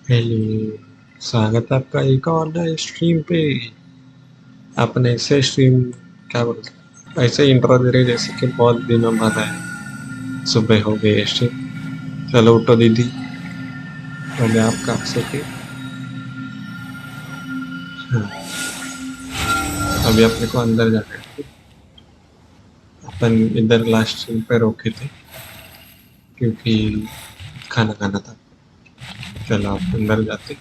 Hello, स्वागत है आपका एक और नए स्ट्रीम पे। आपने ऐसे स्ट्रीम क्या बोलते ऐसे इंट्रो दे रहे जैसे कि बहुत दिनों बाद है। सुबह हो गई स्ट्रीम। चलो उठो दीदी, हो गया आपका सोके। हाँ, अभी अपने को अंदर जाना है। अपन इधर लास्ट स्ट्रीम पे रोके थे क्योंकि खाना खाना था। चलो आप अंदर जाते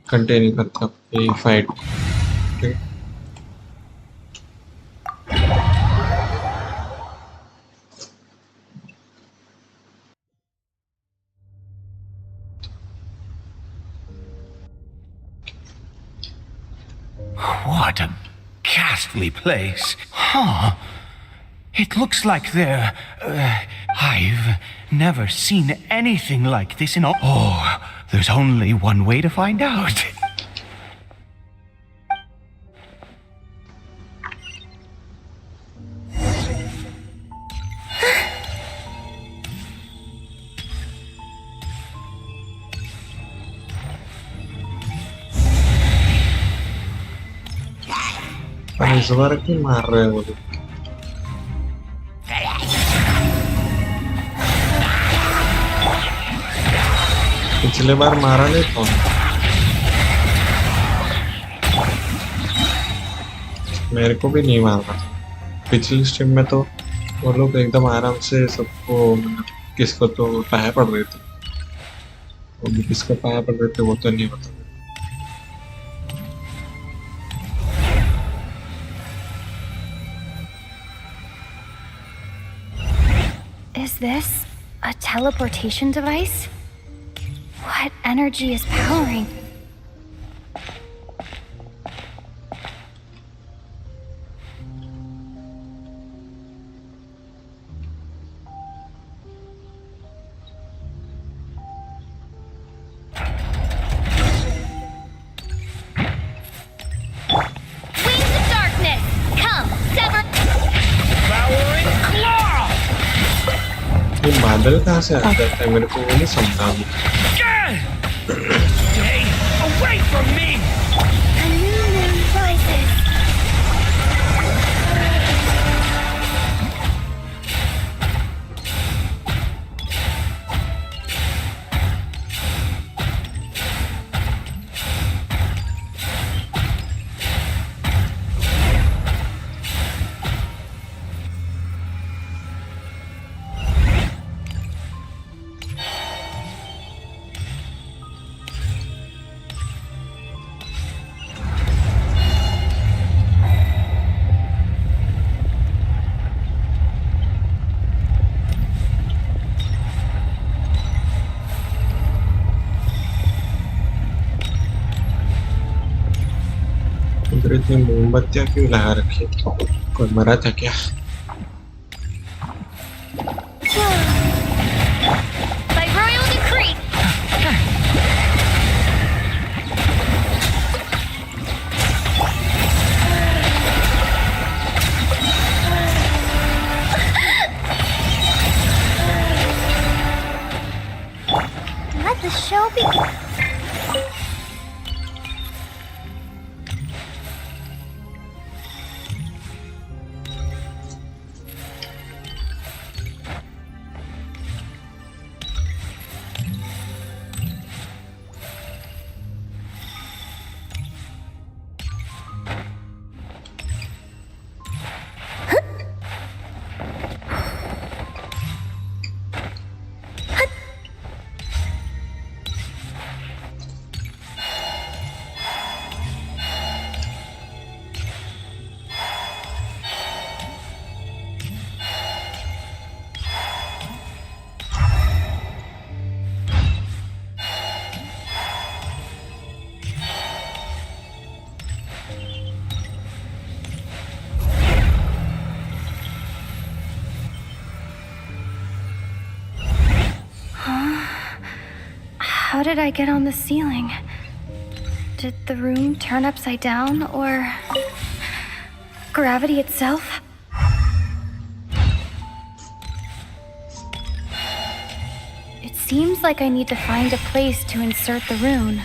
कंटिन्यू करते अपनी फाइट। ठीक है। What a ghastly place. Huh. It looks like they're... I've never seen anything like this in all... Oh, there's only one way to find out. पर इस बार क्यों मार रहे हैं वो लोग? पिछले बार मारा नहीं था। मेरे को भी नहीं मारना था पिछली स्ट्रीम में तो। वो लोग एकदम आराम से सबको मतलब किसको तो पाया पड़ रहे थे, वो भी किसको पाया पड़ रहे थे वो तो नहीं बता। Is this a teleportation device? What energy is powering? Wings of darkness, come, sever. Devouring claw! ये बादल कहाँ से आ जाता है मेरे को वो नहीं समझा अभी। Stay away from me! A new moon rises. इधर इतनी मोमबत्तियाँ क्यों लगा रखी है? कोई मरा था क्या? By royal decree. Let the show begin. How did I get on the ceiling? Did the room turn upside down, or gravity itself? It's seems like I need to find a place to insert the rune.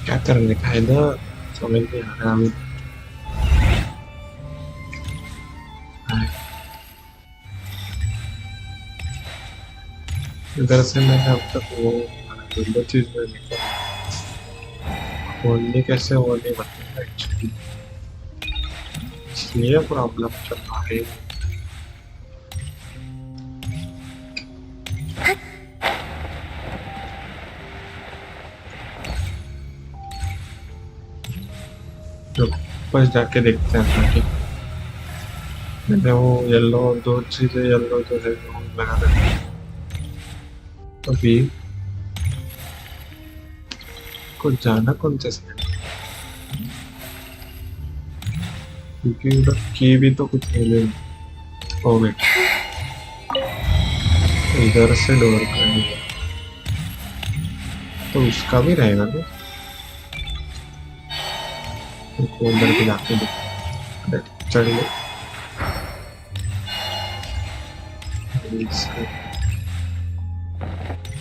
क्या करने का है इधर समझ नहीं आ रहा अभी इधर से मैंने अब तक वो दो चीज में निकला खोलने कैसे वो नहीं बताया एक्चुअली इसलिए प्रॉब्लम चल रहा है तो बस जाके देखते हैं ताकि मैंने वो येलो दो चीजें येलो जो है वो लगा रखी अभी कुछ जाना कौन से साइड क्योंकि उधर की भी तो कुछ मिले हो गए इधर से डोर करेंगे तो उसका भी रहेगा ना उधर भी जाके चढ़ लो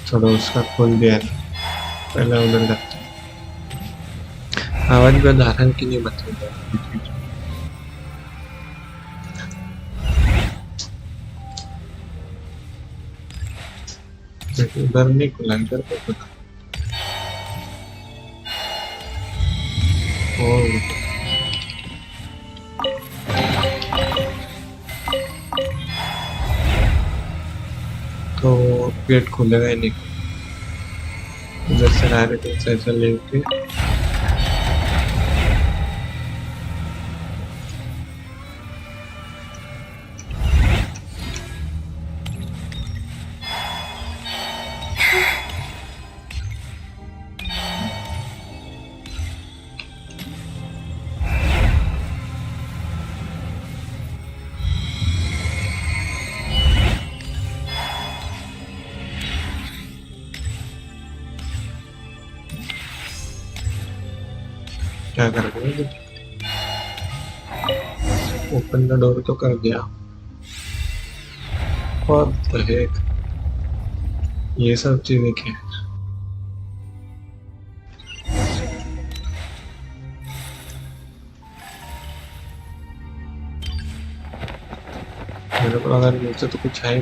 चलो उसका खोल दिया पहले उधर जाते आवाज भी धारण की नहीं बता उधर नहीं खुला इधर को खुला तो गेट खुलेगा ही नहीं इधर से डायरेक्ट ऐसा लेके क्या कर रहे हैं ओपन द डोर तो कर दिया और द हेक ये सब चीजें क्या है मेरे को अगर नीचे तो कुछ है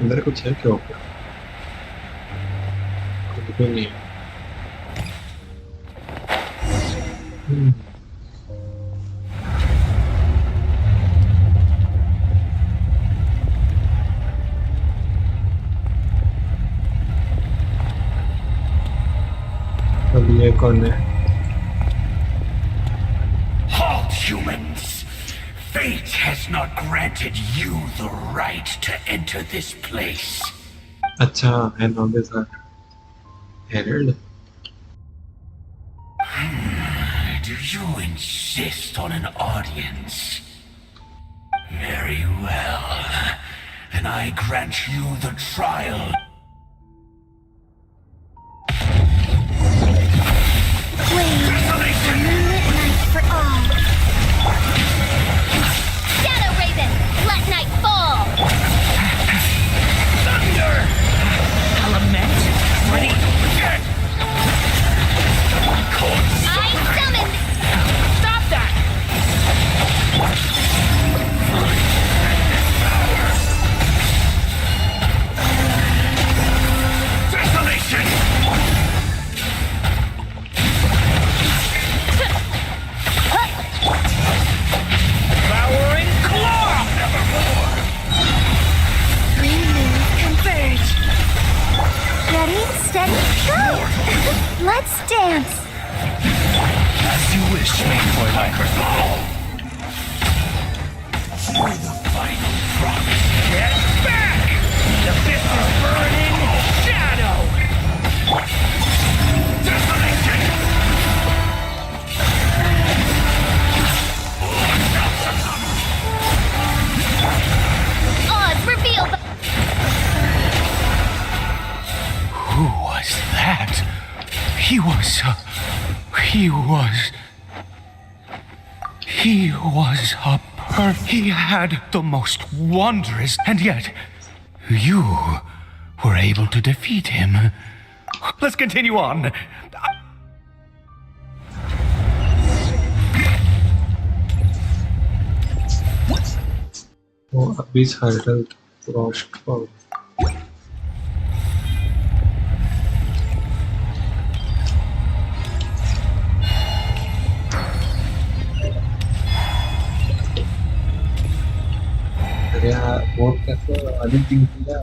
अंदर कुछ है क्या होगा कुछ भी नहीं है अब ये कौन है Halt, humans! Fate has not granted you the right to enter this place. अच्छा है नॉबिस Herald Do you insist on an audience? Very well. Then I grant you the trial. For all. Shadow Raven, let night fall. Thunder! Element, ready? I summoned. Stop that! Desolation! Devouring claw! Nevermore! Three moons converge. Ready, steady, go! Let's dance. As you wish, Mayboy Likers all! For the final promise. Get back! The abyss is burning! Shadow! Oz, reveal the... Who was that? He was he had the most wondrous, and yet you were able to defeat him. Let's continue on. वो अभी hurdle cross कर ya podcast ada tingginya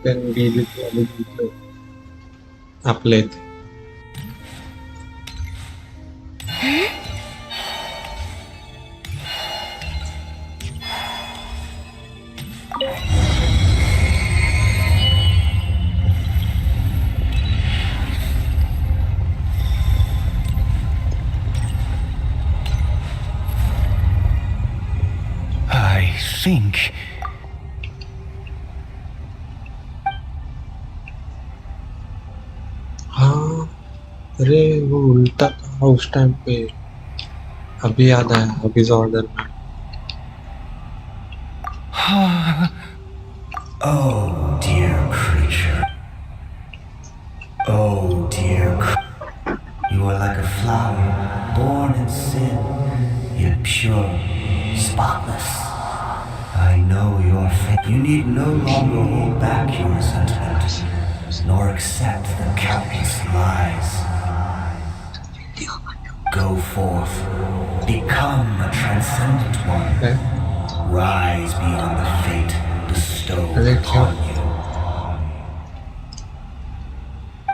kan gede itu ada gitu upload I think हाँ अरे वो उल्टा था उस time पे अभी याद आया अभी ऑर्डर में Oh, dear creature. Oh, dear. You are like a flower, born in sin, yet pure, spotless. I know your fate. You need no longer hold back your resentment, nor accept the countless lies. Go forth, become a transcendent one. है Rise beyond the fate bestowed अरे क्या upon you.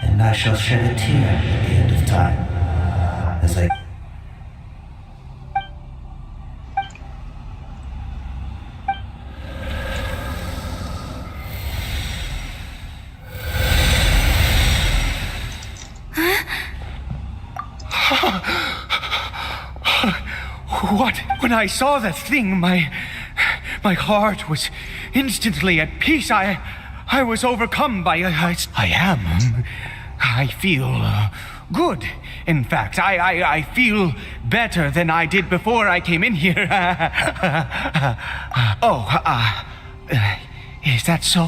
And I shall shed a tear at the end of time, as I... What? When I saw that thing, my heart was instantly at peace. I was overcome by I feel good. In fact, I feel better than I did before I came in here. Is that so?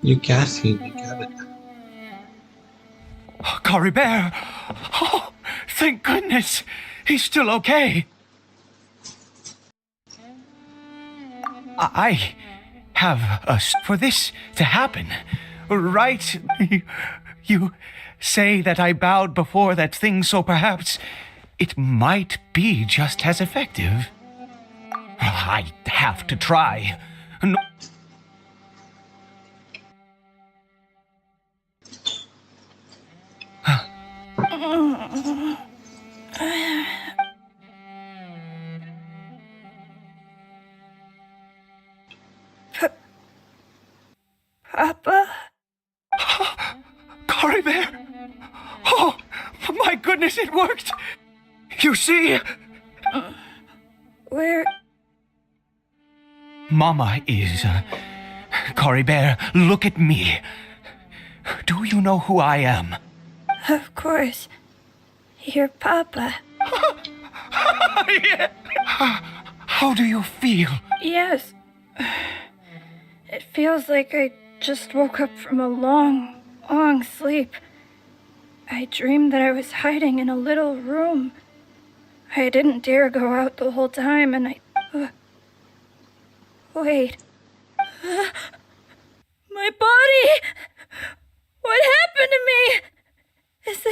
ये क्या scene है क्या बता Kare Bear! Oh, thank goodness! He's still okay! I have for this to happen, right? You say that I bowed before that thing, so perhaps it might be just as effective. I have to try. No. Papa? Kare Bear! Oh, my goodness, it worked! You see? Where? Mama is... Kare Bear, look at me. Do you know who I am? Of course. Your Papa. Yeah. How do you feel? Yes. It feels like I just woke up from a long, long sleep. I dreamed that I was hiding in a little room. I didn't dare go out the whole time, and I... Wait. My body! What happened to me? Is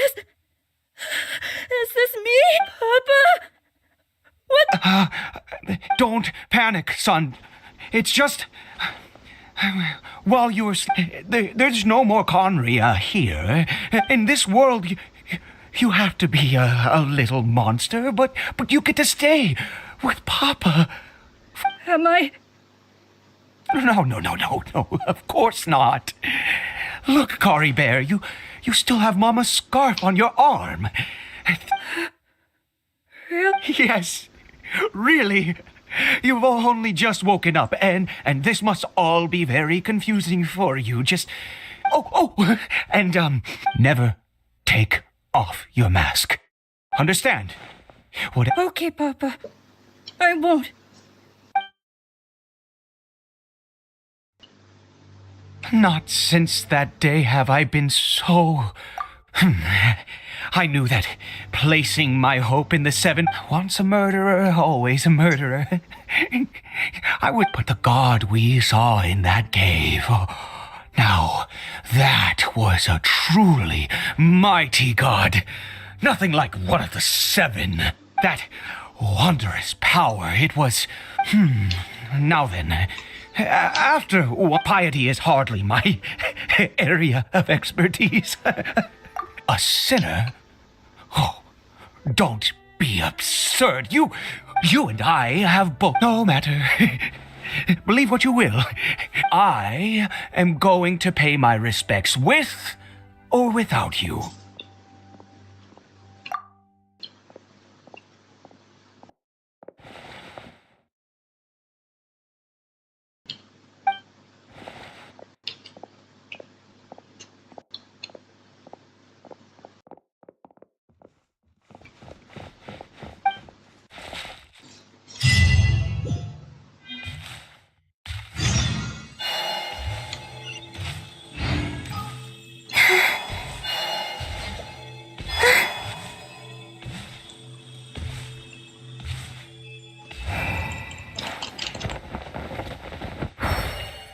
this me, Papa? What? Don't panic, son. It's just... While you were... There's no more Conry here. In this world, You have to be a little monster, but you get to stay with Papa. Am I? No, of course not. Look, Kari Bear, you still have Mama's scarf on your arm. Really? Yes, really. You've only just woken up, and this must all be very confusing for you. Just, and never take off your mask. Understand? What? Okay, Papa. I won't. Not since that day have I been so... I knew that placing my hope in the seven, once a murderer, always a murderer. I would put the god we saw in that cave. Now, that was a truly mighty god. Nothing like one of the seven. That wondrous power, it was... Now then... After piety is hardly my area of expertise. A sinner? Oh, don't be absurd. You and I have both. No matter. Believe what you will. I am going to pay my respects with or without you.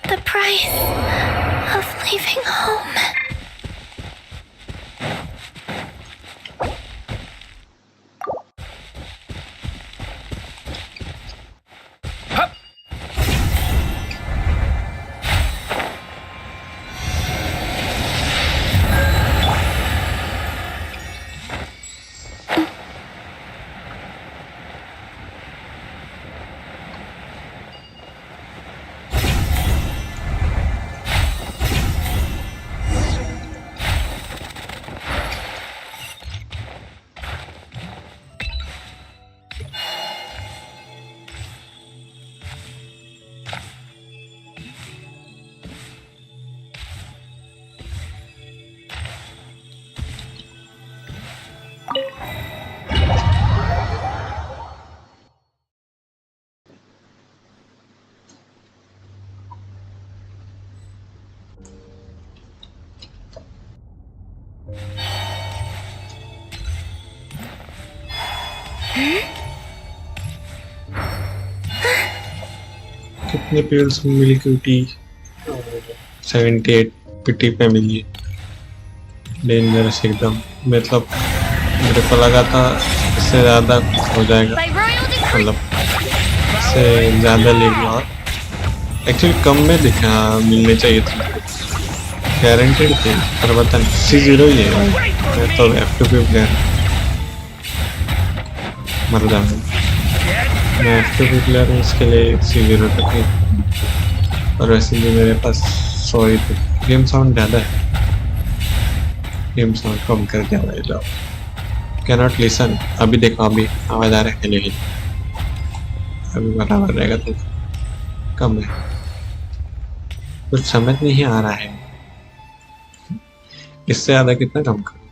The price of leaving home. कितने pails मिली cutie 78 पिटी पे मिली dangerous एकदम मतलब मेरे को लगा था इससे ज़्यादा हो जाएगा मतलब इससे ज़्यादा लेगी और एक्चुअली कम में दिखा मिलने चाहिए था गारंटेड थे पर पता नहीं C0 ही है मैं तो F2 प्लेयर मर जाऊँगा मैं F2 प्लेयर हूँ इसके लिए C0 तक ही और वैसे भी मेरे पास 100 ही थे गेम साउंड ज़्यादा है गेम साउंड कम कर दिया भाई जाओ कैन नॉट लिसन अभी देखो अभी आवाज़ आ रहा है हिले अभी बराबर रहेगा तो कम है कुछ समझ नहीं आ रहा है इससे ज़्यादा कितना कम करूँ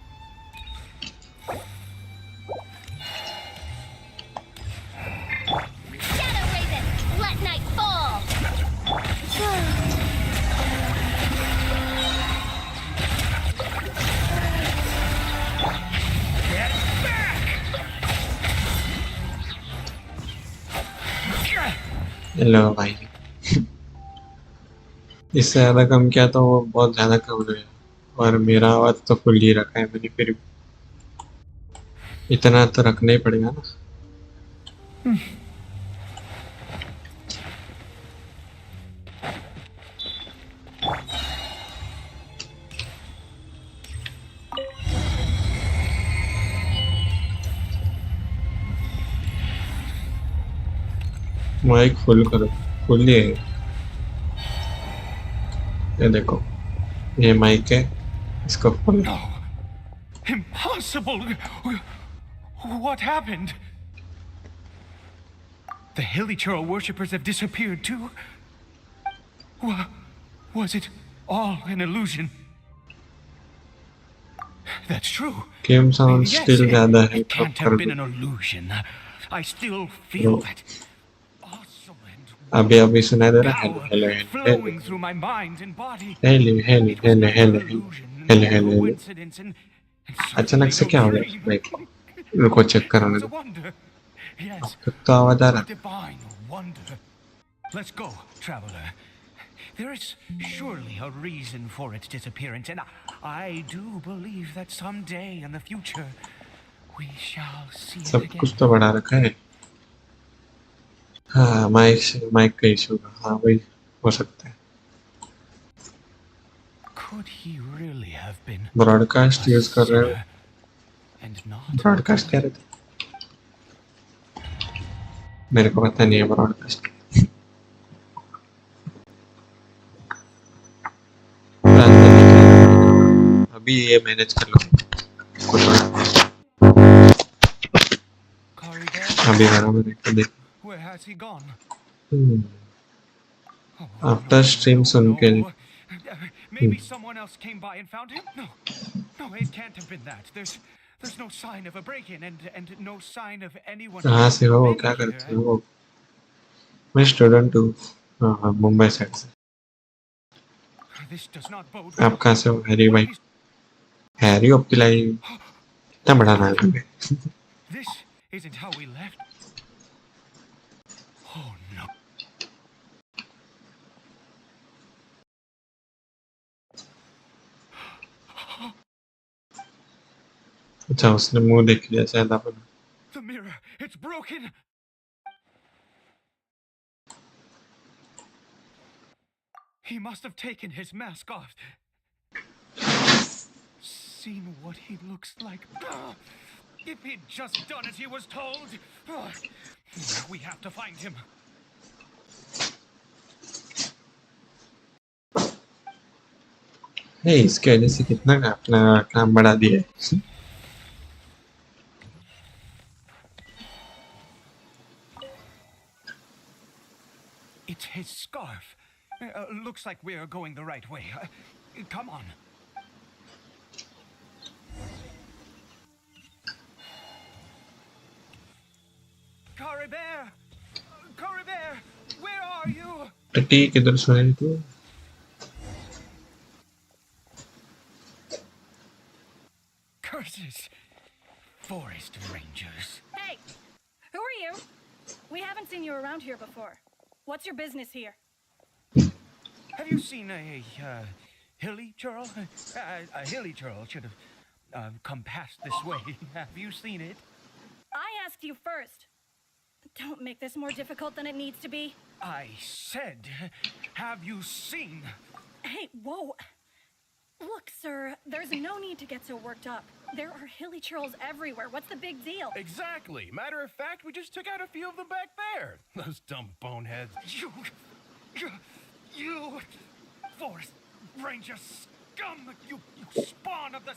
हेलो भाई इससे ज़्यादा कम किया तो वो बहुत ज़्यादा कम रहे और मेरा आवाज़ तो फुल ही रखा है मैंने फिर इतना तो रखना ही पड़ेगा ना माइक फुल करो, फुल ही है ये देखो, ये माइक है, इसको full. No. Impossible. What happened? The Hilichurl worshippers have disappeared too? Was it all an illusion? That's true. Game sound Yes, still ज्यादा है, it कम can't कर have दो। been an illusion. I still feel No. that awesome and अभी सुनाई दे रहा है, power hello flowing through my mind and body. Hello hello It was hello never hello an illusion, hello no hello. coincidence, and अचानक certainly से no क्या हो गया dream. Mic? रुको चेक It कराने was a दो। wonder. Yes, अब तो आवाज आ a रहा। divine wonder. Let's go, traveler. There is surely a reason for its disappearance, and I do believe that someday in the future we shall see it सब again. कुछ तो बढ़ा रखा है। हाँ, माइक का इशू, हाँ वही हो सकता है। Could he really have been broadcast use कर रहे हो? sinner and not ब्रॉडकास्ट कह रहे थे, मेरे को पता नहीं है ब्रॉडकास्ट। अभी ये मैनेज कर लो कुछ और। अभी बराबर है, देख। Where has he gone? After stream सुन के Maybe someone else came by and found him? No, it can't have been that. There's no sign of a break-in and no sign of anyone. कहाँ से हो, been क्या here. करते हो? मैं student हूँ, मुंबई साइड से। This does not bode आप well. कहाँ से हो? हैरी भाई, हैरी ओप्टिलाई इतना बड़ा नाम है। This isn't how we left. Oh no. अच्छा, उसने मुंह देख लिया शायद अपन। The mirror, it's broken. He must have taken his mask off. Seen what he looks like. If he'd just done as he was told. We have to find him. हे, इसके वजह से कितना अपना काम बढ़ा दिया है। It's his scarf. Looks like we're going the right way. Come on. Kare Bear! Kare Bear! Where are you? टट्टी किधर सुनाई तू? Curses! Forest rangers. Hey, who are you? We haven't seen you around here before. What's your business here? Have you seen a Hilichurl? A Hilichurl should have come past this way. Have you seen it? I asked you first. Don't make this more difficult than it needs to be. I said, have you seen? Hey, whoa. Look, sir, there's no need to get so worked up. There are Hilichurls everywhere. What's the big deal? Exactly. Matter of fact, we just took out a few of them back there. Those dumb boneheads. You Forest Ranger scum! You spawn of the...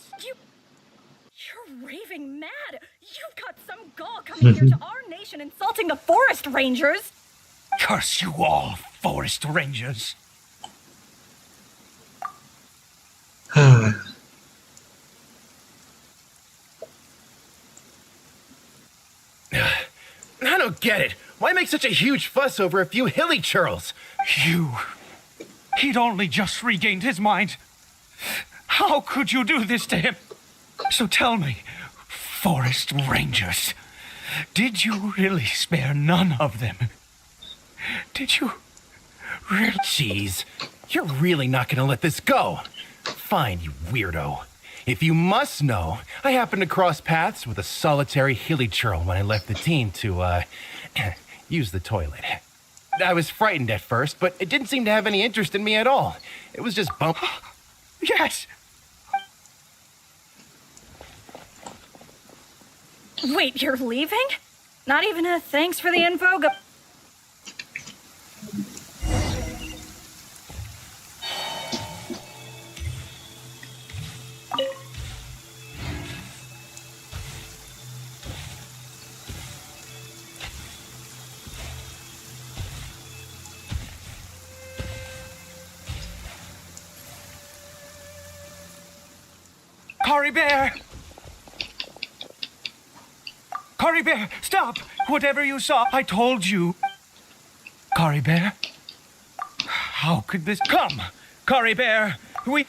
You're raving mad. You've got some gall coming here to our nation insulting the Forest Rangers. Curse you all, Forest Rangers! I don't get it. Why make such a huge fuss over a few Hilichurls? He'd only just regained his mind. How could you do this to him? So tell me, Forest Rangers, did you really spare none of them? Did you really? Jeez, you're really not gonna let this go. Fine, you weirdo. If you must know, I happened to cross paths with a solitary Hilichurl when I left the team to, use the toilet. I was frightened at first, but it didn't seem to have any interest in me at all. It was just bump. Yes! Wait, you're leaving? Not even a thanks for the info? Kari Bear! Kari Bear, stop! Whatever you saw, I told you. Kari Bear? How could this come? Kari Bear, we...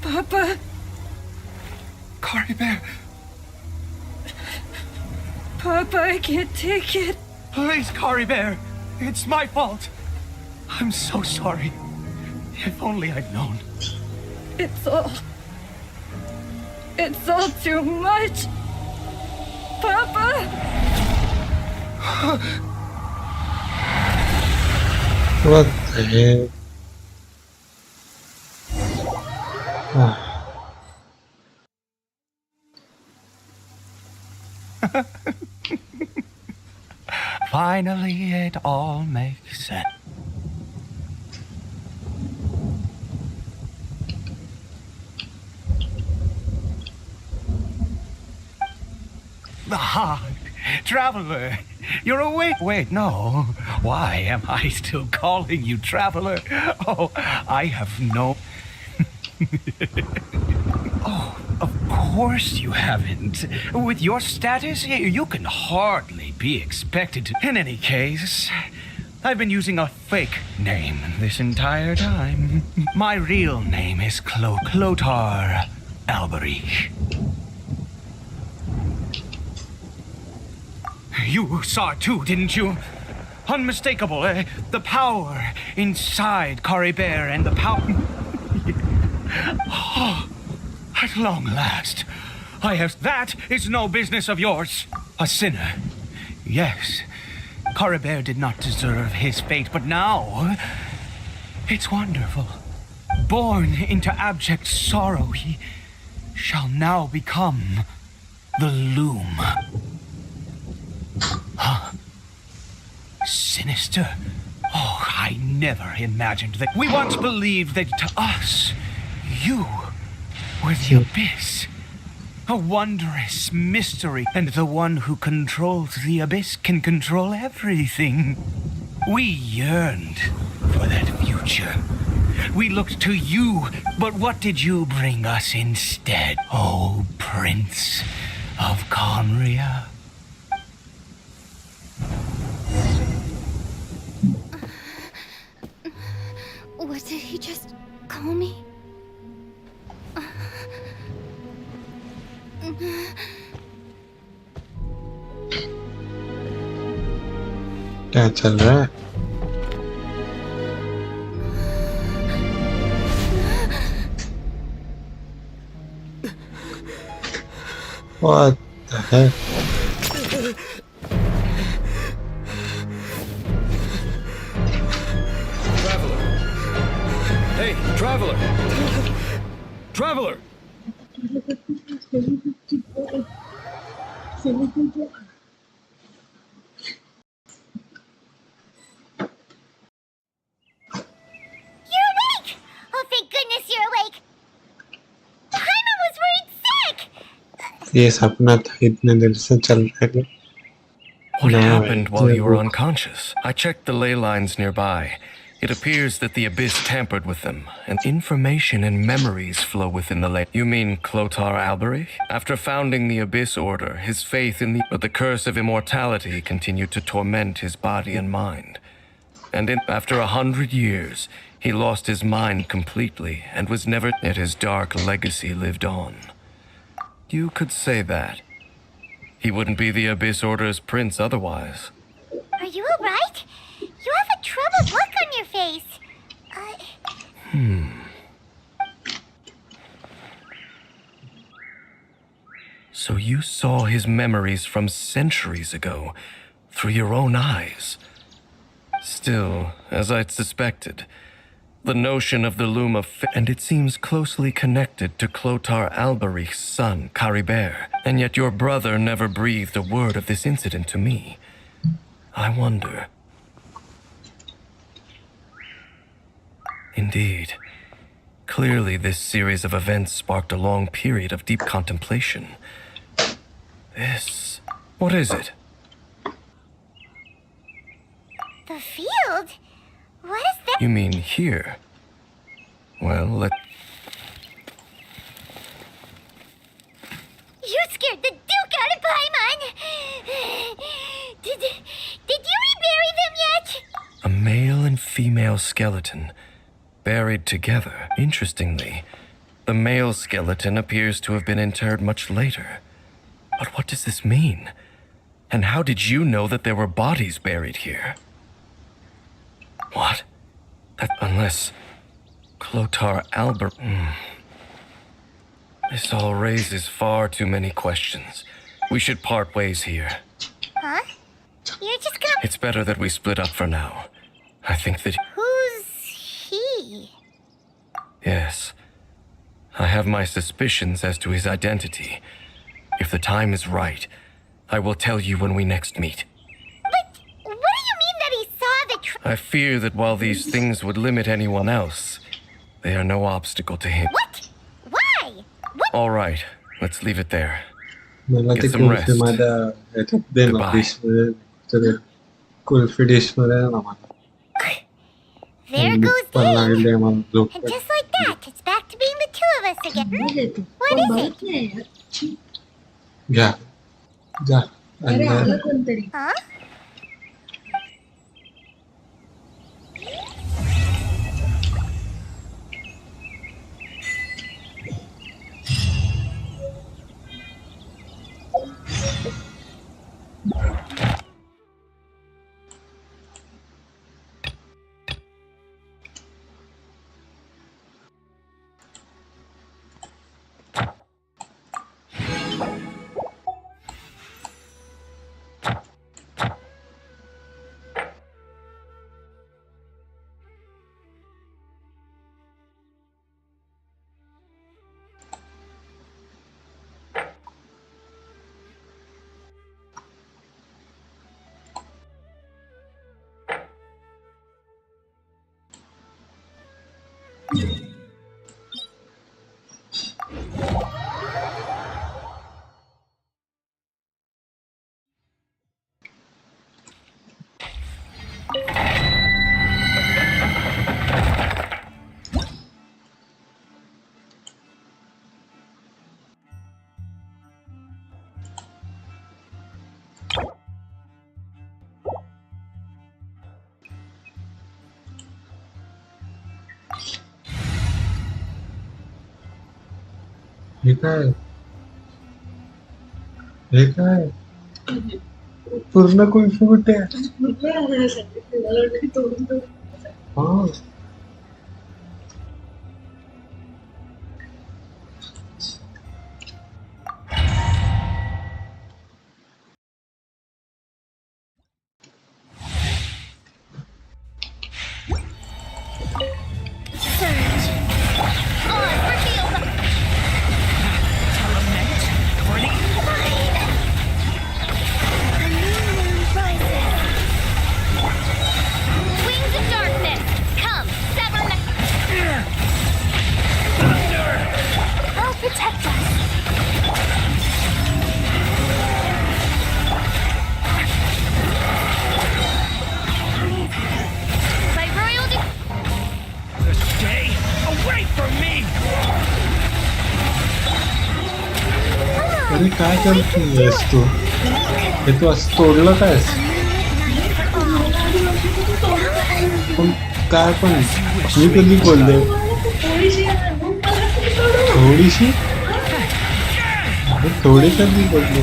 Papa, Kari Bear, Papa, I can't take it. please, Kari Bear. It's my fault. I'm so sorry. If only I'd known. It's all too much. Papa! What the heck? Ah. Finally, it all makes sense. Ah, Traveler, you're awake. Wait, no. Why am I still calling you Traveler? Oh, I have no... Oh, of course you haven't. With your status, you can hardly be expected to... In any case, I've been using a fake name this entire time. My real name is Clotar Alberich. You saw it too, didn't you? Unmistakable, the power inside Kari Bear and the power... Oh, at long last, I have... That is no business of yours. A sinner. Yes, Kari Bear did not deserve his fate, but now... It's wonderful. Born into abject sorrow, he shall now become the Loom. Huh? Sinister? Oh, I never imagined that. We once believed that to us, you were the Abyss. A wondrous mystery, and the one who controls the Abyss can control everything. We yearned for that future. We looked to you, but what did you bring us instead? Oh, Prince of Conria. What did he just call me? क्या चल रहा है? What the heck? Hey, Traveler! Traveler! You're awake! Oh, thank goodness you're awake! Paimon was worried sick! ये सपना था इतने देर से चल रहा है. What No, happened while you were it- unconscious? I checked the ley lines nearby. It appears that the Abyss tampered with them, and information and memories flow within the ley. You mean Clotar Alberich? After founding the Abyss Order, his faith in the curse of immortality continued to torment his body and mind. And after 100 years, he lost his mind completely and was never... Yet his dark legacy lived on. You could say that. He wouldn't be the Abyss Order's prince otherwise. Are you alright? You have a troubled look on your face. So you saw his memories from centuries ago, through your own eyes. Still, as I'd suspected, the notion of the Loom of and it seems closely connected to Clotar Alberich's son, Kari Bear, and yet your brother never breathed a word of this incident to me. I wonder. Indeed. Clearly, this series of events sparked a long period of deep contemplation. This... what is it? The field? You mean here? Well, You scared the Duke out of Paimon! Did you rebury them yet? a male and female skeleton buried together. Interestingly, the male skeleton appears to have been interred much later. But what does this mean? And how did you know that there were bodies buried here? What? Unless Clotar Albert... This all raises far too many questions. We should part ways here. Huh? You're just gonna... It's better that we split up for now. I think that... Who's he? Yes. I have my suspicions as to his identity. If the time is right, I will tell you when we next meet. But what do you mean that he saw the I fear that while these things would limit anyone else, they are no obstacle to him. What? Why? What? All right, let's leave it there. मला ते Get some rest. कुल्फीमध्ये ह्याच्यात दे ना Goodbye. डिशमध्ये ते कुल्फी डिशमध्ये आहे ना मला There goes पण Dave. लागली आहे मला झोप And just like that, it's back to being the two of us again. What is it? घ्या जा अरे आणि आलं कोणतरी Huh? हे काय हे काय पूर्ण कुल्फी कुठे आहे? मला वाटतं की तोडून हा Surge. On for field. A new moon rises. Wings of darkness. Come, sever I'll protect us. By royal Stay away from me! अरे काय करतोयस तू हे तू असं तोडलं काय पण काय पण मी कधी बोलले थोडीशी अरे थोडी कधी बोलले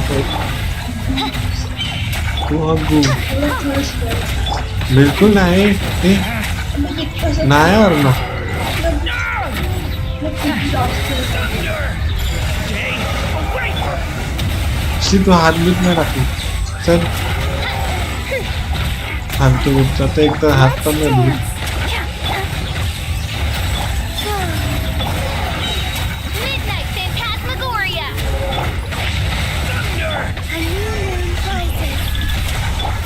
तू हगू बिलकुल नाही हे नाही और ना तू हात बीत नाही टाकू चल फालतू गुप्ता तर एक तर हात पण नाही दिली Midnight Phantasmagoria. A new moon rises.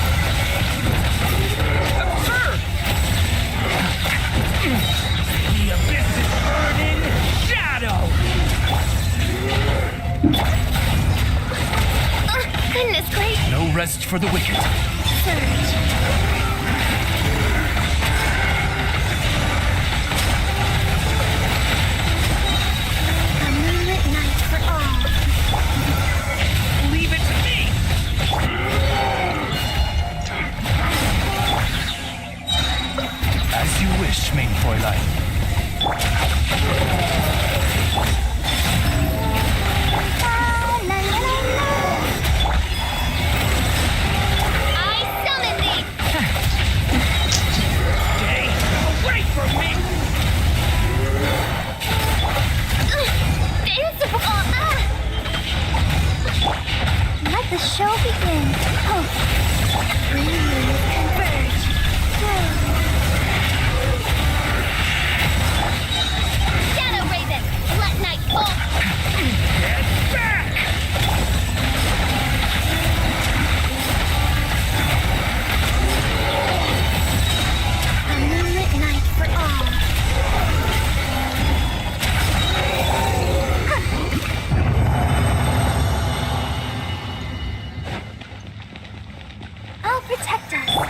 The abyss is burning shadow! Goodness gracious. No rest for the wicked. Surge. show begin. Three moons converge. Shadow Raven, let night fall. Get back! A moonlit night for all. I'll protect us.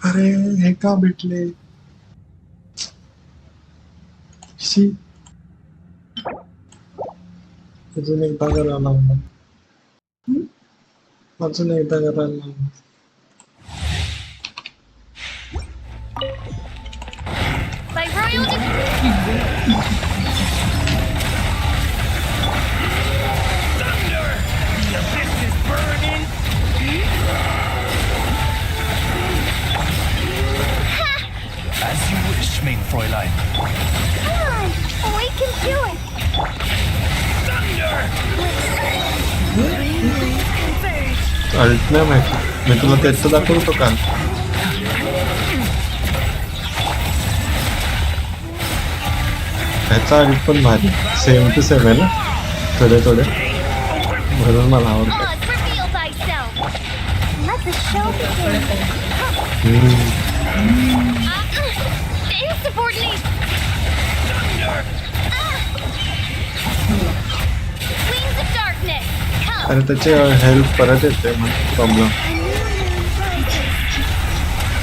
अरे हे का भेटले she अजून एकदा करायला लागणार अजून एकदा करायला लागणार By royal decree. Thunder! The abyss is burning! As you wish, mein Fräulein. Come on, we can do it. Thunder! Three moons converge. अल्ट नाही माहिती मी तुला त्याचं दाखवतो का ह्याचा अल्ट पण भारी सेम टू सेम आहे ना थोडे थोडे म्हणून मला आवडतं Oz, reveal thyself. Let the show begin. Insubordinate. Wings of darkness. Come. आणि त्याची हेल्प परत येते मग problem A new moon rises.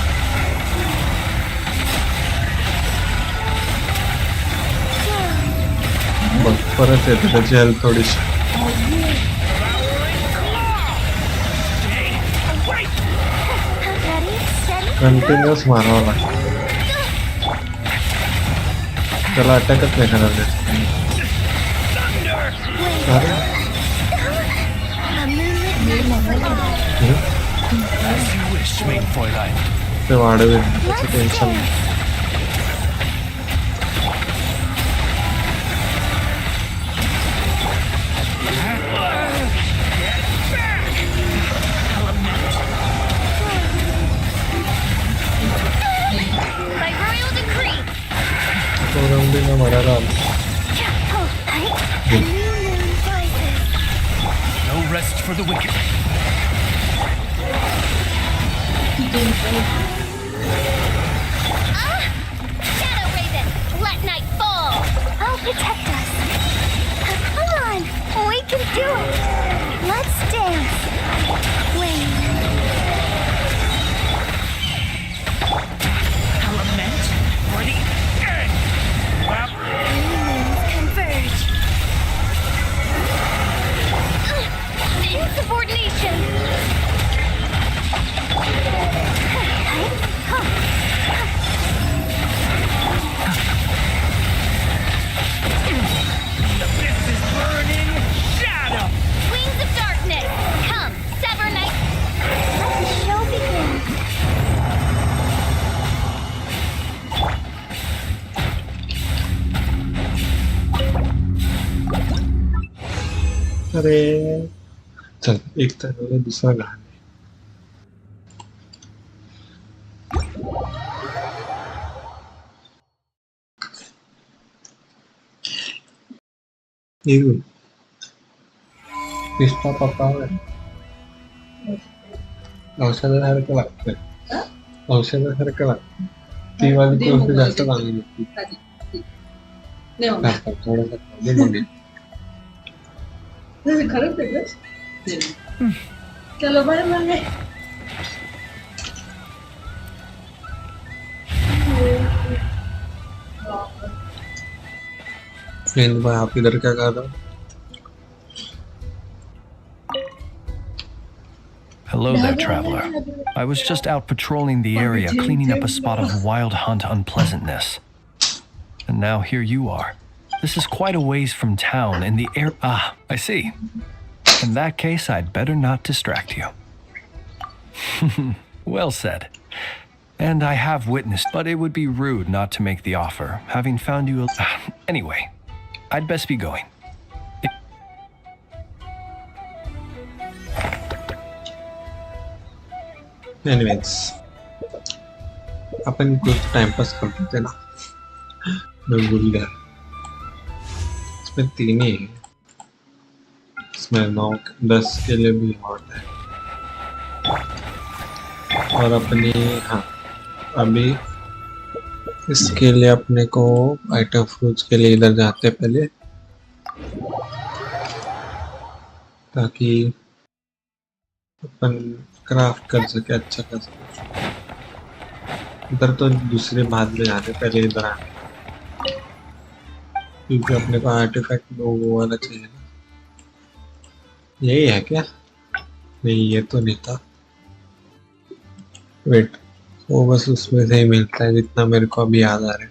बघ परत येते त्याची हेल्प थोडीशी Ready, steady. कंटिन्युअस मारावं लागतं त्याला अटॅकच नाही करणार अरे A moonlit night for all. As you wish, mein Fräulein. ते वाढवेल त्याचं टेन्शन नाही By royal decree. कोलंबिना मरायला आलं A new moon rises. No rest for the wicked. Shadow Raven, let night fall. I'll protect us. Come on, we can do it. Let's dance. Wait. Lament for the end. Three moons converge. Insubordination. The abyss is burning. Shadow! Wings of darkness. Come, sever night. Let the show begin. अरे चल एक तर दुसरा घाण येऊ पिस्ता पप्पा औषधासारखं लागतंय औषधासारखं लागतं ती वाली गोष्ट जास्त चांगली होती थोडंसं खरंच आहे बस चलो बाय बाय भाई आप इधर क्या कर रहे हो Hello there, traveler. I was just out patrolling the area, cleaning up a spot of wild hunt unpleasantness. And now here you are. This is quite a ways from town, and the air... Ah, I see. In that case, I'd better not distract you. Well said. And I have witnessed, but it would be rude not to make the offer, having found you. Anyway, I'd best be going. Anyways अपन कुछ time पास करते थे ना, मैं भूल गया। इसमें 3 ही है, इसमें 9-10 के लिए भी होता है। और अपनी हाँ अभी इसके लिए अपने को आइटम फ्रूट्स के लिए इधर जाते हैं पहले, ताकि अपन क्राफ्ट कर सके, अच्छा कर सके। इधर तो दूसरे बाद में जाते, पहले इधर आने, क्योंकि अपने को आर्टिफैक्ट वो वाला चाहिए ना। यही है क्या? नहीं, ये तो नहीं था। वेट, वो बस उसमें से ही मिलता है जितना मेरे को अभी याद आ रहा है।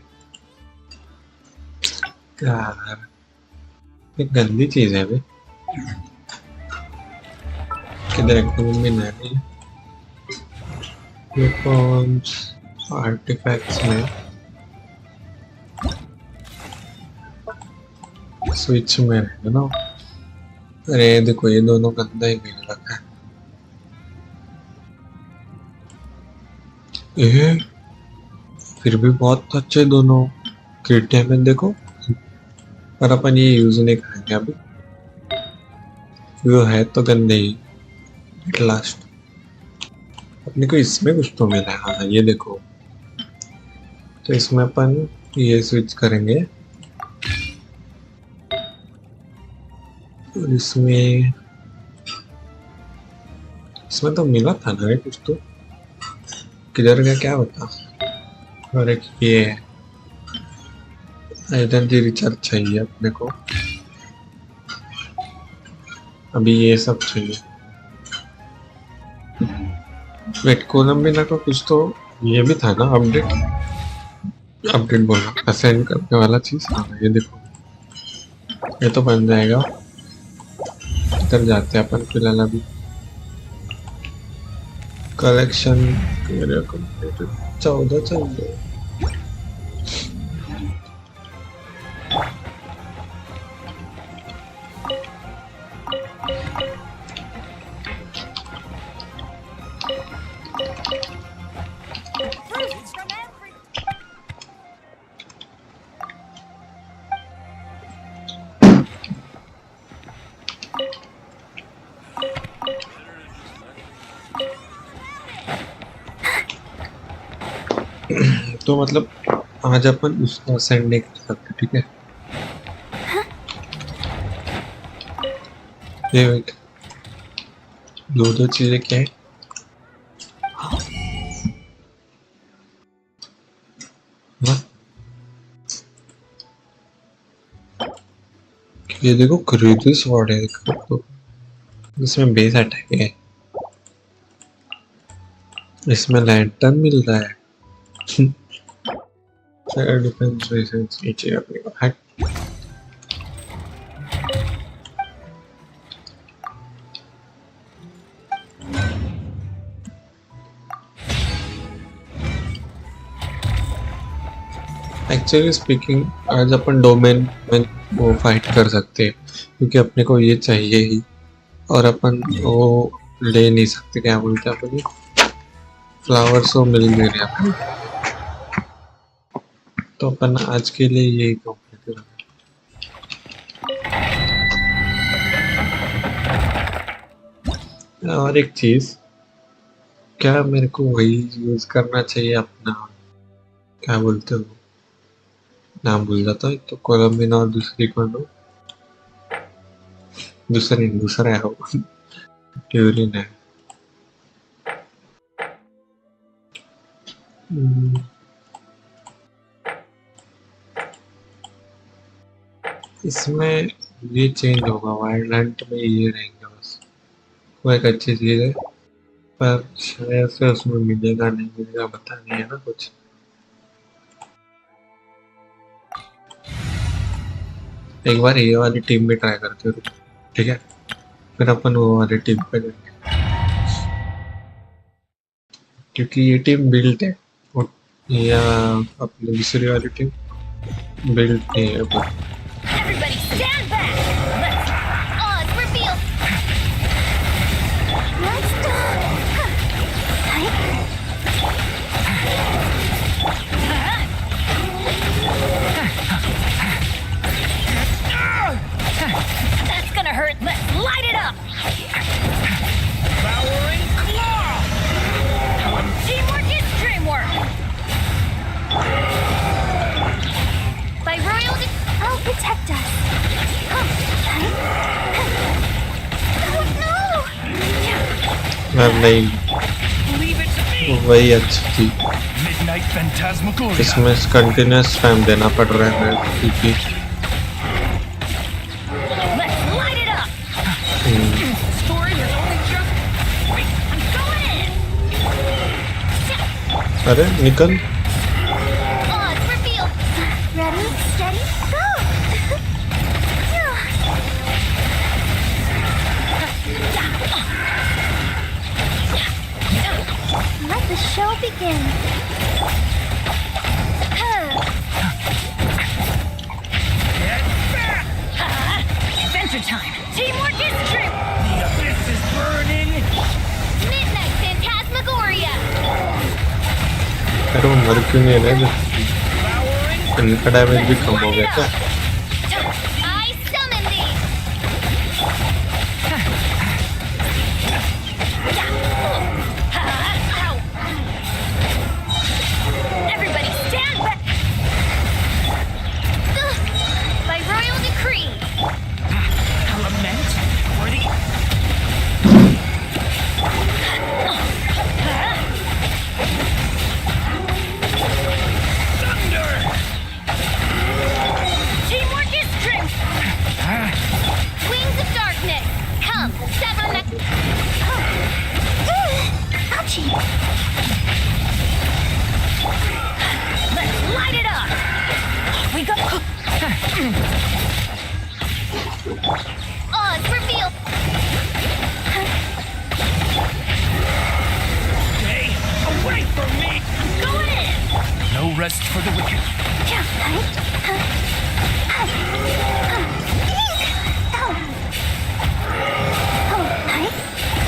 यार ये गंदी चीज है भाई। किधर कोलंबिना है? वेपन्स आर्टिफैक्ट्स में स्विच में है ना। अरे देखो ये दोनों गंदा ही मिल रखा है। ये फिर भी बहुत अच्छे दोनों क्रिटे में देखो, पर अपन ये यूज नहीं करेंगे अभी। वो है तो गंदे ही। एट लास्ट अपने को इसमें कुछ तो मिला है। हाँ ये देखो, तो इसमें अपन ये स्विच करेंगे और इसमें तो मिला था ना कुछ तो। किधर का क्या बता। और एक ये एनर्जी रिचार्ज चाहिए अपने को, अभी ये सब चाहिए। वेट, कोलंबिना का कुछ तो ये भी था ना अपडेट बोलना, असाइन करने वाला चीज। हाँ ये देखो, ये तो बन जाएगा। इधर जाते हैं अपन फिलहाल अभी। कलेक्शन 14 चल रहे। तो मतलब आज अपन उसका सेंड नहीं कर सकते, ठीक है? ये वेट, दो चीजें क्या है? हाँ? ये देखो क्रूजर स्वॉर्ड है, तो इसमें बेस अटैक है, इसमें लैंटर्न मिल रहा है। डिफेंस रेसेंस नीचे अपने को हट। एक्चुअली स्पीकिंग आज अपन डोमेन में वो फाइट कर सकते हैं, क्योंकि अपने को ये चाहिए ही, और अपन वो ले नहीं सकते। क्या बोलते हैं अपन, फ्लावर्स वो मिल नहीं रहे अपन, तो अपन आज के लिए यही कंप्लीट करेंगे। और एक चीज, क्या मेरे को वही यूज करना चाहिए अपना, क्या बोलते हो, नाम भूल जाता है। तो कोलंबिना और दूसरी कौन हो? दूसरा है वो ट्यूरिन है। इसमें ये चेंज होगा, वाइल्ड हंट में ये रहेंगे बस। वो एक अच्छी चीज है, पर शायद से उसमें मिलेगा नहीं मिलेगा पता नहीं है ना कुछ। एक बार ये वाली टीम भी ट्राई करते हो, ठीक है? फिर अपन वो वाली टीम पे जाएंगे, क्योंकि ये टीम बिल्ट है या अपनी दूसरी वाली टीम बिल्ड नहीं है पर Everybody stand back. Let's odds reveal. Let's go. That's gonna hurt. Let's light it up. Devouring claw! Teamwork is dreamwork. By royal, I'll protect us. Oh no! मैं नहीं Leave it to me! वही अच्छी थी Midnight Phantasmagoria. इसमें continuous time देना पड़ रहा है क्योंकि Let's light it up. Story has only just... I'm going in. अरे निकल Odds reveal. Ready, steady, go. Let the show begin. Get back! Adventure time. Teamwork is true. The abyss is burning! Midnight Phantasmagoria. अरे वो मर क्यों नहीं रहे Devouring... इनका damage भी कम हो गया क्या I summon thee. Ow. Everybody stand back. By royal decree. A lament for the... Thunder! Teamwork is true. Wings of darkness. Come, sever me. Ouchie. Let's light it up. We go. Odds reveal. Stay away from me! Going in. No rest for the wicked.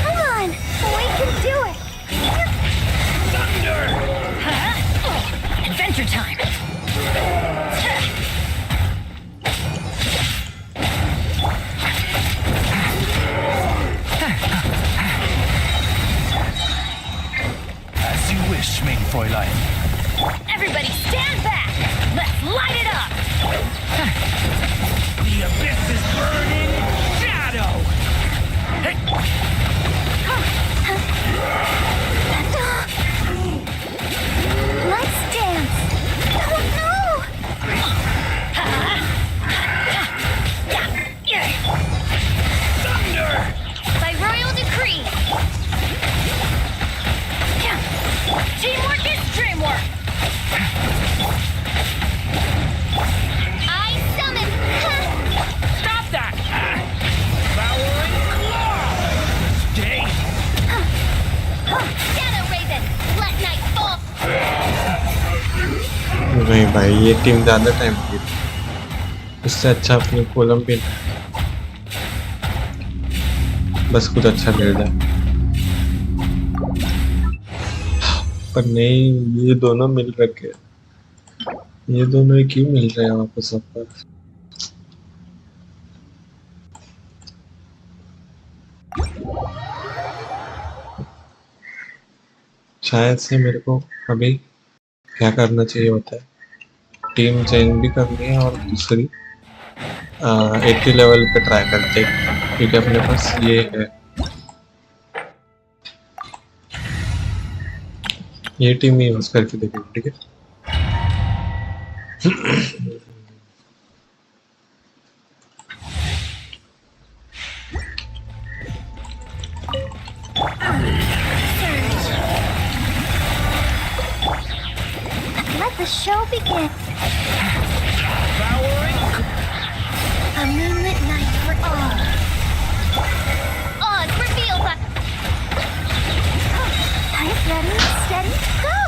Come on, we can do it. Thunder! Adventure time. As you wish, mein Fräulein. Everybody stand back. Let's light it up. The abyss is burning! Shadow! Hey! Let's dance. Oh no! Thunder! By royal decree. Teamwork is dreamwork. I summon. Stop that! Devouring claw! Stay! Shadow Raven, let night fall. नहीं भाई ये team ज़्यादा time की इससे अच्छा अपनी Colombia बस कुछ अच्छा मिल जाए पर नहीं ये दोनों मिल रखे ये दोनों ही क्यों मिल रहे हैं वापस पर शायद से मेरे को अभी क्या करना चाहिए होता है टीम चेंज भी करनी है और दूसरी 80 लेवल पे ट्राई करते हैं क्योंकि अपने पास ये है ये टीम ही यूज करके देखेंगे ठीक है Let the show begin. Devouring... A moonlit night for all. Odds reveal by... Ready, steady, go!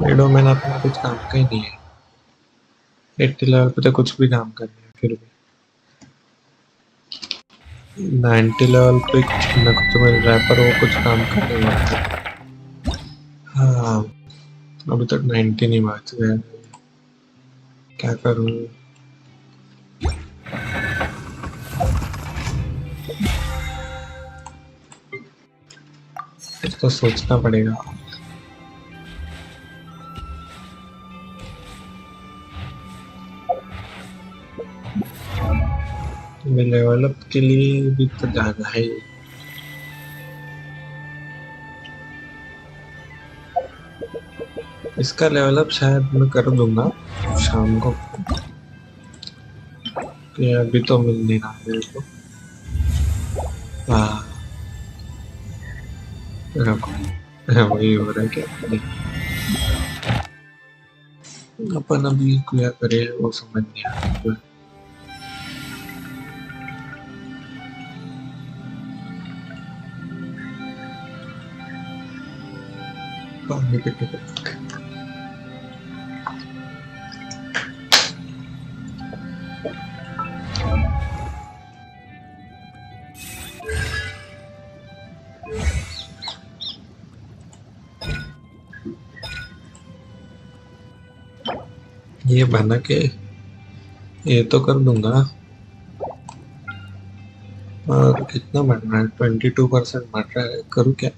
Video में ना अपना कुछ काम का ही नहीं है। 80 लेवल पे तो कुछ भी काम करना है, फिर भी 90 लेवल पे कुछ ना कुछ मिल रहा है, पर वो कुछ काम का नहीं होता। हाँ, अभी तक 90 नहीं बच गया, क्या करूँ? कुछ तो सोचना पड़ेगा। लेवल अप के लिए भी तो जाना है। इसका लेवल अप शायद मैं कर दूंगा शाम को, कि अभी तो मिल नहीं रहा मेरे को। हाँ, वही हो रहा है क्या? अपन अभी क्या करे वो समझ नहीं आ रहा। पानी पीने को ये बना के ये तो कर दूंगा। और कितना बढ़ रहा है? 22% बढ़ रहा है। करूँ क्या?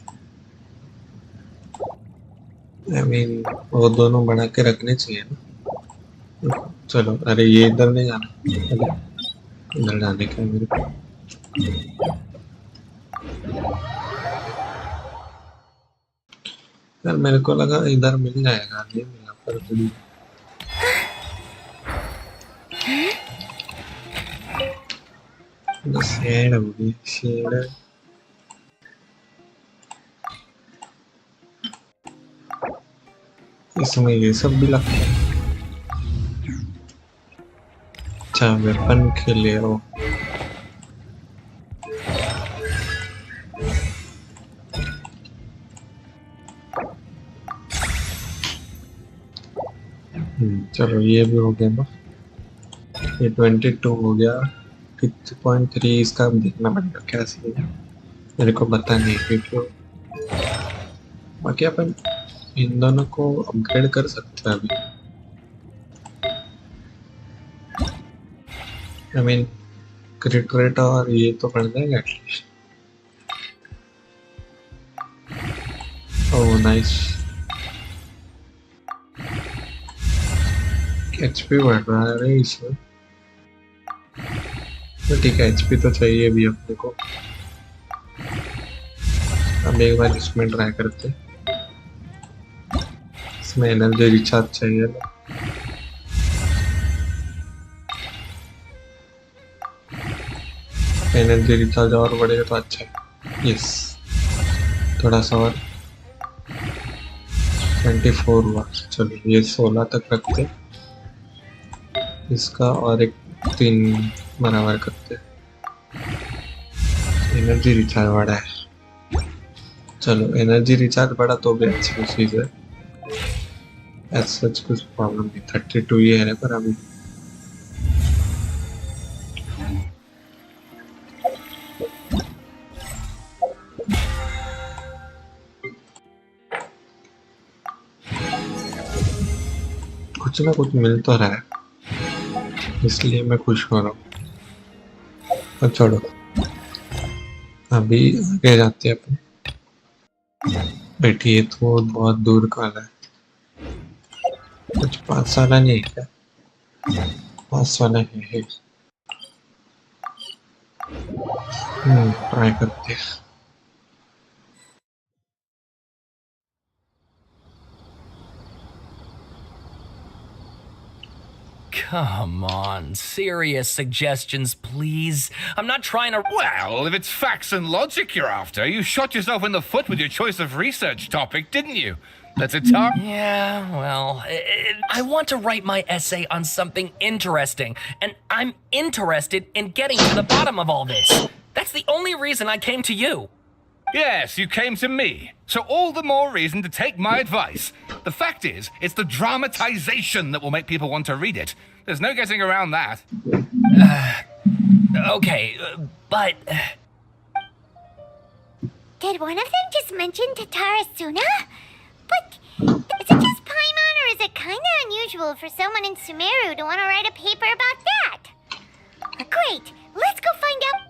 I mean, वो दोनों बना के रखने चाहिए ना। चलो, अरे ये इधर नहीं जाना, इधर जाने का मेरे को। यार मेरे को लगा इधर मिल जाएगा, नहीं मिला पर भी। शेड होगी, शेड इसमें ये सब भी लगता है। अच्छा, वेपन के लिए हो। चलो ये भी हो गया ना। ये 22 हो गया। 6.3 इसका देखना पड़ेगा क्या सीन है, मेरे को पता नहीं क्योंकि बाकी अपन इन दोनों को अपग्रेड कर सकते हैं अभी। आई मीन क्रिट रेट और ये तो बढ़ जाएगा एटलीस्ट। ओह नाइस, एचपी बढ़ रहा है रे इसमें। तो ठीक है, एचपी तो चाहिए भी अपने को। अब एक बार इसमें ट्राई करते हैं। इसमें एनर्जी रिचार्ज चाहिए ना। एनर्जी रिचार्ज और बढ़ेगा तो अच्छा है। यस, थोड़ा सा और। 24 हुआ। चलो ये 16 तक रखते, इसका और एक 3 बराबर करते। एनर्जी रिचार्ज बढ़ा है। चलो एनर्जी रिचार्ज बढ़ा तो भी अच्छी चीज है। एज सच कुछ प्रॉब्लम नहीं। 32 ही है पर अभी कुछ ना कुछ मिल तो रहा है, इसलिए मैं खुश हो रहा हूँ। और छोड़ो, अभी आगे जाते हैं अपन। बैठिए, तो बहुत दूर का है। कुछ 5 वाला नहीं है क्या? 5 वाला है। ट्राई करते हैं। Come on, serious suggestions, please. I'm not trying to. Well, if it's facts and logic you're after, you shot yourself in the foot with your choice of research topic, didn't you? That's a tar. Yeah, well, I want to write my essay on something interesting, and I'm interested in getting to the bottom of all this. That's the only reason I came to you. Yes, you came to me. So all the more reason to take my advice. The fact is, it's the dramatization that will make people want to read it. There's no getting around that. Okay, but... Did one of them just mention Tatarasuna? But is it just Paimon, or is it kinda unusual for someone in Sumeru to want to write a paper about that? Great, let's go find out.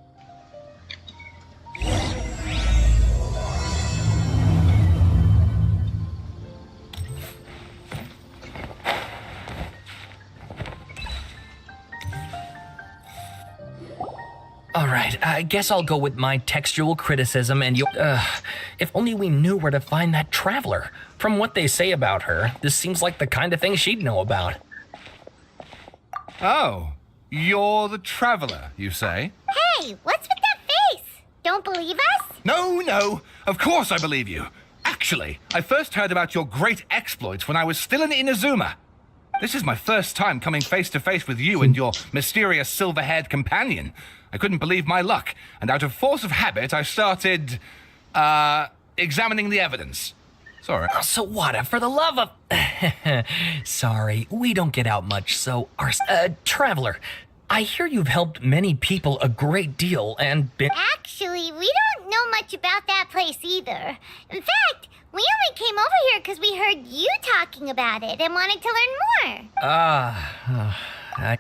All right, I guess I'll go with my textual criticism and you'll... if only we knew where to find that traveler. From what they say about her, this seems like the kind of thing she'd know about. Oh, you're the traveler, you say? Hey, what's with that face? Don't believe us? No, of course I believe you. Actually, I first heard about your great exploits when I was still in Inazuma. This is my first time coming face to face with you and your mysterious silver-haired companion. I couldn't believe my luck, and out of force of habit, I started, examining the evidence. Sorry. Sawada, for the love of... Sorry, we don't get out much, so... Traveler, I hear you've helped many people a great deal and been... Actually, we don't know much about that place either. In fact, we only came over here because we heard you talking about it and wanted to learn more.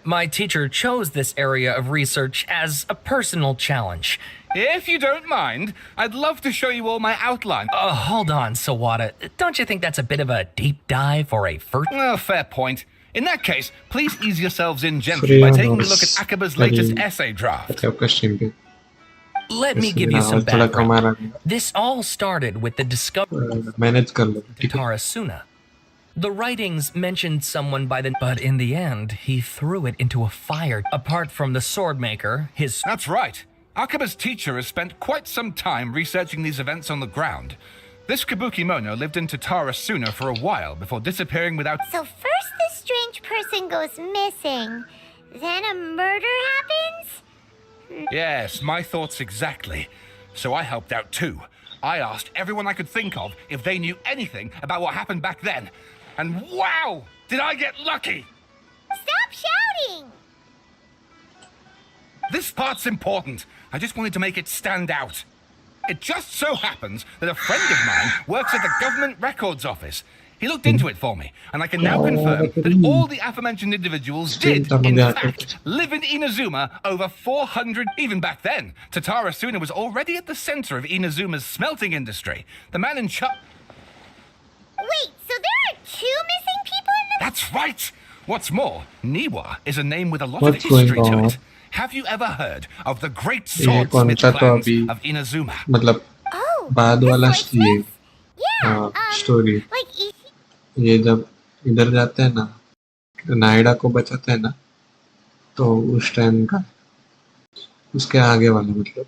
My teacher chose this area of research as a personal challenge. If you don't mind, I'd love to show you all my outline. Hold on, Sawada. Don't you think that's a bit of a deep dive for a first... Well, fair point. In that case, please ease yourselves in gently by taking a look at Akaba's latest essay draft. Let me give you some background. This all started with the discovery of Tatarasuna. The writings mentioned someone by the... But in the end, he threw it into a fire. Apart from the swordmaker, his... That's right. Akaba's teacher has spent quite some time researching these events on the ground. This Kabukimono lived in Tatarasuna for a while before disappearing without... So first this strange person goes missing, then a murder happens? Yes, my thoughts exactly. So I helped out too. I asked everyone I could think of if they knew anything about what happened back then. And wow, did I get lucky! Stop shouting! This part's important. I just wanted to make it stand out. It just so happens that a friend of mine works at the government records office. He looked into it for me, and I can now confirm that all the aforementioned individuals did, in fact, live in Inazuma over 400... Even back then, Tatarasuna was already at the center of Inazuma's smelting industry. The man in charge... Wait, so there are 2 missing people in the... That's right! What's more, Niwa is a name with a lot of history to it. Have you ever heard of the great swordsmith clans of Inazuma? Oh, बाद वाला ये story ये जब इधर जाते हैं ना नायडा को बचाते हैं ना तो उस टाइम का उसके आगे वाला मतलब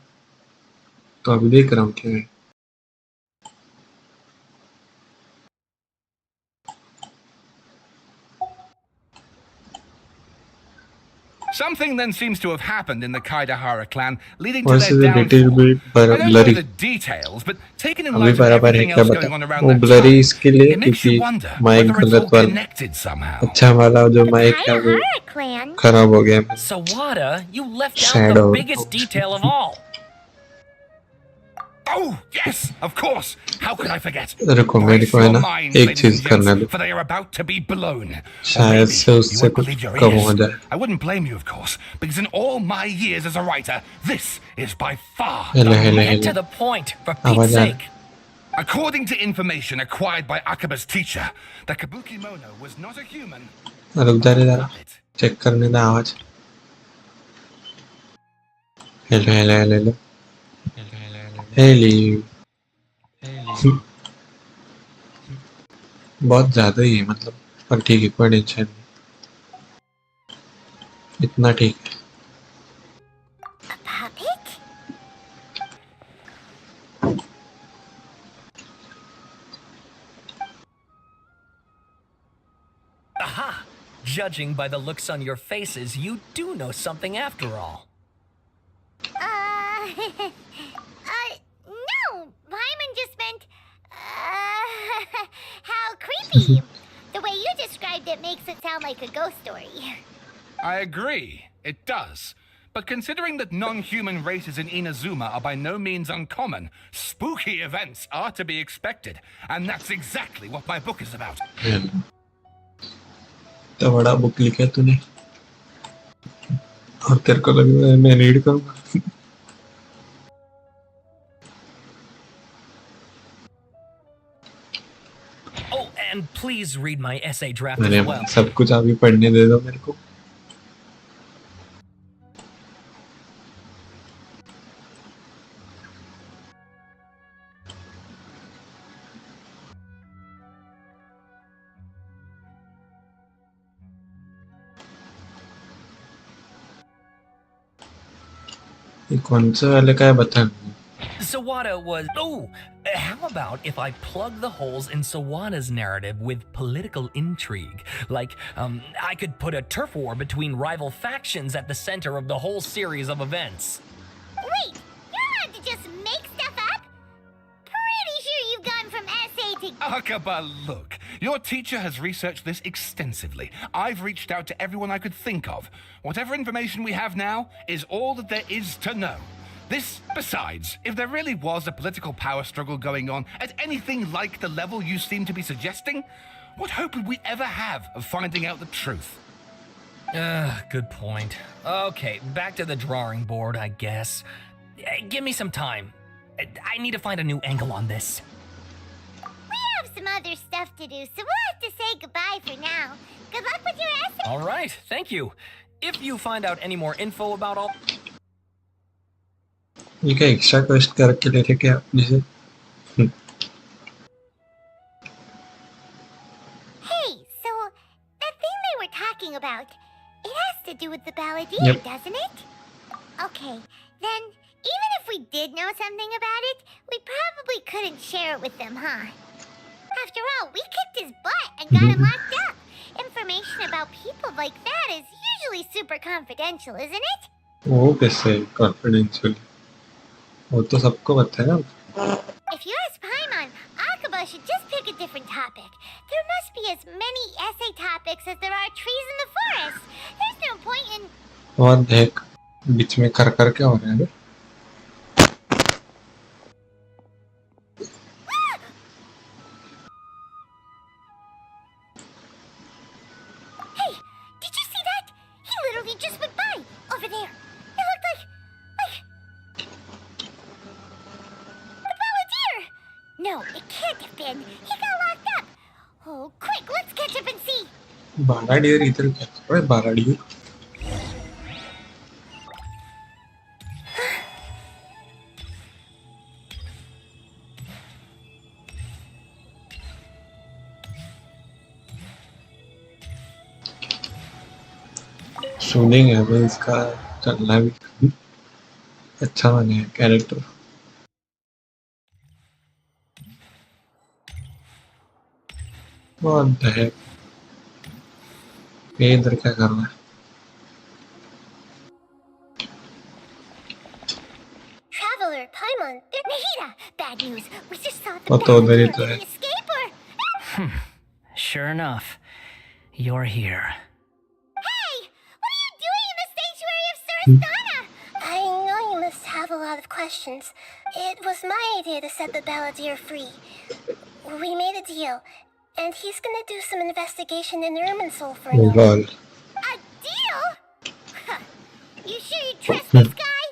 तो अभी देख रहा हूँ क्या है Something then seems to have happened in the Kaidahara clan, leading to their downfall. I don't know the details, but taken in light of everything else going on around that time, it makes you wonder whether it's all connected somehow. Sawada, you left out the biggest detail of all. Oh, yes, of course. How could I forget? रुको मेरे को है ना एक चीज करना दो For they are about to be blown. शायद से उससे कुछ कम हो जाए I wouldn't blame you, of course, because in all my years as a writer, this is by far Get to the point, for Pete's sake. According to information acquired by Akaba's teacher, the Kabukimono was not a human. रुक जा रे जरा check करने दे आवाज hello hello hello hello बहुत ज्यादा ही है मतलब पर ठीक है कोई टेंशन नहीं इतना ठीक है Aha! Judging by the looks on your faces, you do know something after all. No! Paimon just meant, How creepy. The way you described it makes it sound like a ghost story. I agree, it does. But considering that non-human races in Inazuma are by no means uncommon, spooky events are to be expected. And that's exactly what my book is about. तो बड़ा book लिखा तूने और तेरे को लगा मैं read करूँगा. Oh, and please read my essay draft मैंने as well. सब कुछ अभी पढ़ने दे दो मेरे को. ये कौन सा वाले का है बता. Sawada was... Oh, how about if I plug the holes in Sawada's narrative with political intrigue? Like, I could put a turf war between rival factions at the center of the whole series of events. Wait, you're allowed to just make stuff up? Pretty sure you've gone from essay to... Akaba, look. Your teacher has researched this extensively. I've reached out to everyone I could think of. Whatever information we have now is all that there is to know. This, besides, if there really was a political power struggle going on at anything like the level you seem to be suggesting, what hope would we ever have of finding out the truth? Good point. Okay, back to the drawing board, I guess. Give me some time. I need to find a new angle on this. We have some other stuff to do, so we'll have to say goodbye for now. Good luck with your essay. All right, thank you. If you find out any more info about all... ये क्या extra quest करके ले थे क्या अपने से. Hey, so that thing they were talking about, it has to do with the balladeer, doesn't it? Okay, then even if we did know something about it, we probably couldn't share it with them, huh? After all, we kicked his butt and got him locked up. Information about people like that is usually super confidential, isn't it? वो कैसे confidential? वो तो सबको पता है ना. If you ask Paimon, Akaba should just pick a different topic. There must be as many essay topics as there are trees in the forest. There's no point in... और देख बीच में कर क्या हो रहा है. Hey, did you see that? He literally just went by over there. It looked like the balladeer. No, it can't have been. He got locked up. Oh, quick, let's catch up and see. बालाडियर इधर क्या कर रहा है बालाडियर. Shooting है भाई इसका चलना भी अच्छा बना है कैरेक्टर. What the heck? ये इधर क्या कर रहा है. Traveler, Paimon, Nahida. Bad news. We just saw the वो तो उधर ही balladeer. तो Did है. he escape or... Sure enough, you're here. Hey! What are you doing in the sanctuary of Surasthana? I know you must have a lot of questions. It was my idea to set the balladeer free. We made a deal, and he's gonna do some investigation in Irminsul for Oh now. god. A deal? Huh. You sure you trust this guy?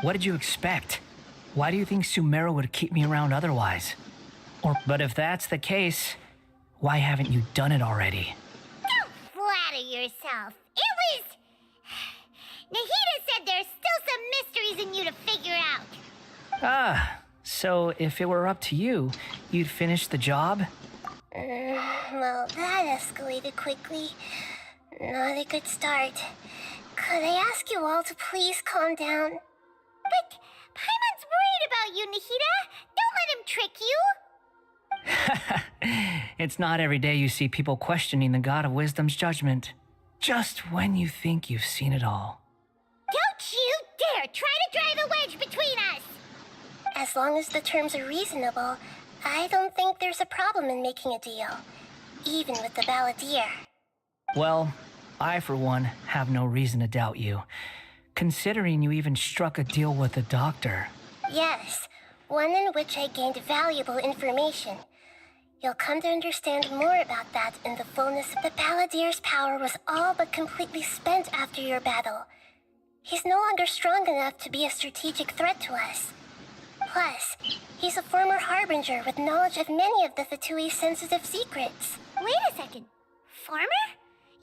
What did you expect? Why do you think Sumeru would keep me around otherwise? But if that's the case, why haven't you done it already? Don't flatter yourself. It was... Nahida said there's still some mysteries in you to figure out. Ah, so if it were up to you, you'd finish the job? Well, that escalated quickly. Not a good start. Could I ask you all to please calm down? But Paimon's worried about you, Nahida. Don't let him trick you. It's not every day you see people questioning the God of Wisdom's judgment. Just when you think you've seen it all. Don't you dare try to drive a wedge between us! As long as the terms are reasonable, I don't think there's a problem in making a deal, even with the balladeer. Well, I, for one, have no reason to doubt you, considering you even struck a deal with the doctor. Yes, one in which I gained valuable information. You'll come to understand more about that in the fullness. The balladeer's power was all but completely spent after your battle. He's no longer strong enough to be a strategic threat to us. Plus, he's a former harbinger with knowledge of many of the Fatui's sensitive secrets. Wait a second. Former?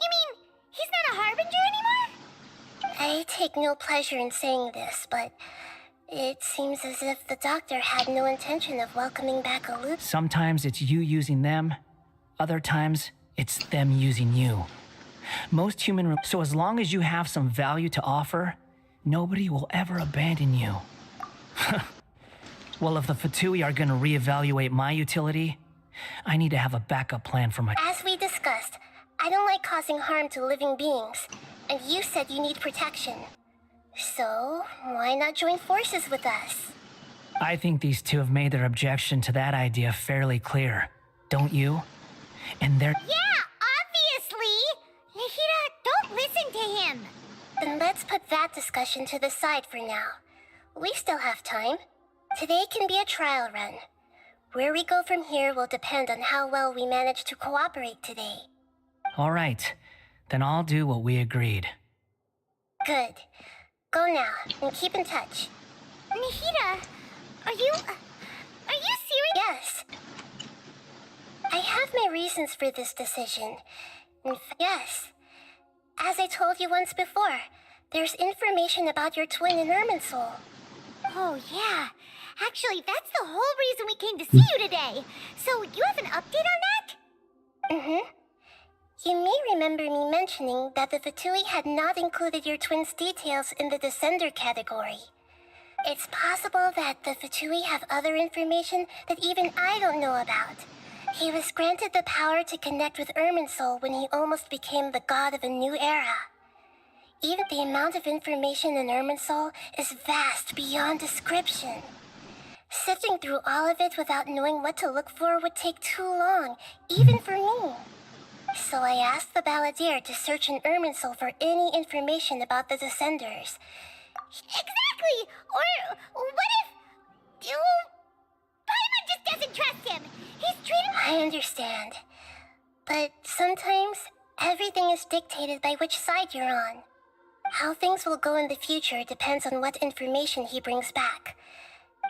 You mean he's not a harbinger anymore? I take no pleasure in saying this, but it seems as if the doctor had no intention of welcoming back a loop. Sometimes it's you using them, other times it's them using you. Most human... So as long as you have some value to offer, nobody will ever abandon you. Well, if the Fatui are gonna reevaluate my utility, I need to have a backup plan for my... As we discussed, I don't like causing harm to living beings, and you said you need protection. So, why not join forces with us? I think these two have made their objection to that idea fairly clear, don't you? And they're... Yeah, obviously! Nahida, don't listen to him! Then let's put that discussion to the side for now. We still have time. Today can be a trial run. Where we go from here will depend on how well we manage to cooperate today. All right, then I'll do what we agreed. Good. Go now, and keep in touch. Nahida, are you serious? Yes. I have my reasons for this decision. Yes. As I told you once before, there's information about your twin in Irminsul. Oh, yeah. Actually, that's the whole reason we came to see you today. So, you have an update on that? Mm-hmm. You may remember me mentioning that the Fatui had not included your twin's details in the Descender category. It's possible that the Fatui have other information that even I don't know about. He was granted the power to connect with Irminsul when he almost became the god of a new era. Even the amount of information in Irminsul is vast beyond description. Sifting through all of it without knowing what to look for would take too long, even for me. So I asked the balladeer to search in Irminsul for any information about the Descenders. Exactly! Or what if... Paimon just doesn't trust him! He's treating... I understand. But sometimes, everything is dictated by which side you're on. How things will go in the future depends on what information he brings back.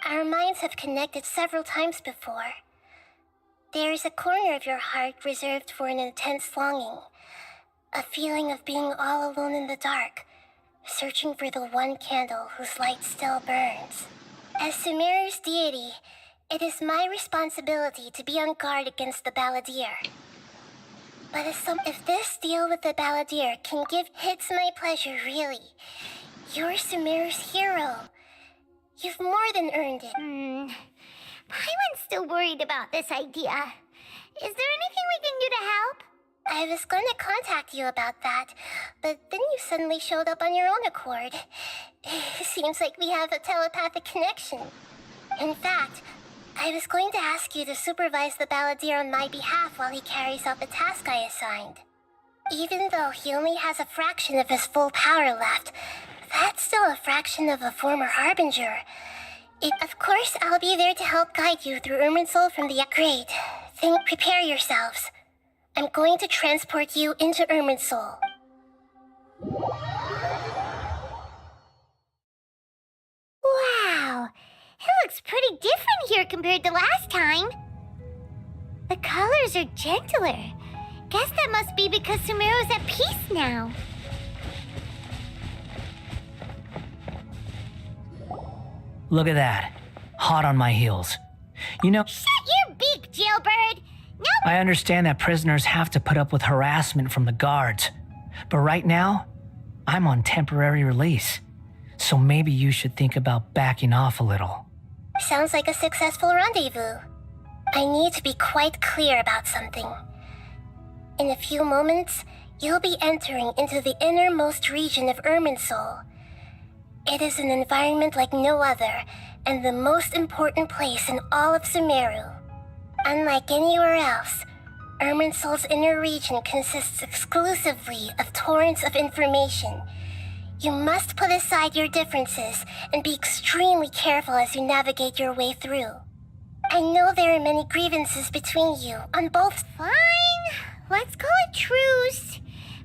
Our minds have connected several times before. There is a corner of your heart reserved for an intense longing. A feeling of being all alone in the dark, searching for the one candle whose light still burns. As Sumeru's deity, it is my responsibility to be on guard against the balladeer. But if this deal with the balladeer can give hits my pleasure, really, you're Sumeru's hero. You've more than earned it. Paimon's still worried about this idea. Is there anything we can do to help? I was going to contact you about that, but then you suddenly showed up on your own accord. Seems like we have a telepathic connection. In fact, I was going to ask you to supervise the balladeer on my behalf while he carries out the task I assigned. Even though he only has a fraction of his full power left, that's still a fraction of a former harbinger. Of course, I'll be there to help guide you through Irminsul from the... Great. Then prepare yourselves. I'm going to transport you into Irminsul. Wow! It looks pretty different here compared to last time. The colors are gentler. Guess that must be because Sumeru's at peace now. Look at that. Hot on my heels. You know... Shut your beak, jailbird! No... I understand that prisoners have to put up with harassment from the guards. But right now, I'm on temporary release. So maybe you should think about backing off a little. Sounds like a successful rendezvous. I need to be quite clear about something. In a few moments, you'll be entering into the innermost region of Irminsul. It is an environment like no other, and the most important place in all of Sumeru. Unlike anywhere else, Irminsul's inner region consists exclusively of torrents of information. You must put aside your differences and be extremely careful as you navigate your way through. I know there are many grievances between you on both. Fine, let's call it truce.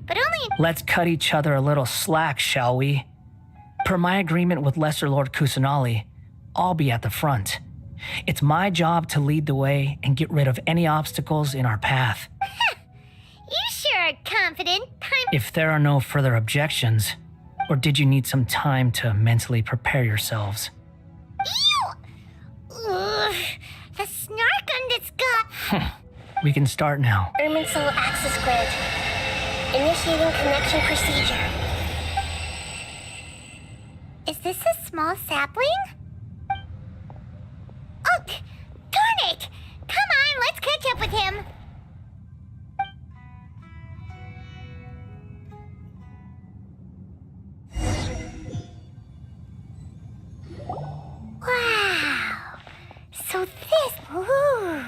But only. Let's cut each other a little slack, shall we? Per my agreement with Lesser Lord Kusanali, I'll be at the front. It's my job to lead the way and get rid of any obstacles in our path. You sure are confident. If there are no further objections, or did you need some time to mentally prepare yourselves? Ew! Ugh, the snark on this guy. We can start now. Irminsul access granted. Initiating connection procedure. Is this a small sapling? Oh, darn it! Come on, let's catch up with him. Wow. So this... Ooh.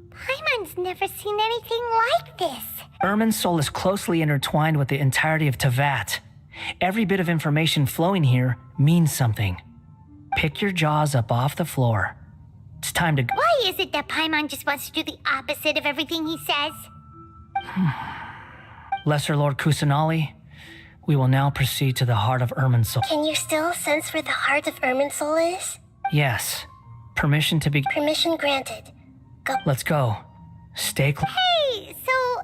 Paimon's never seen anything like this. Irminsul is closely intertwined with the entirety of Teyvat. Every bit of information flowing here means something. Pick your jaws up off the floor. It's time to... Why is it that Paimon just wants to do the opposite of everything he says? Lesser Lord Kusanali, we will now proceed to the heart of Irminsul. Can you still sense where the heart of Irminsul is? Yes. Permission to be... Permission granted. Go. Let's go. Stay close. Hey, so...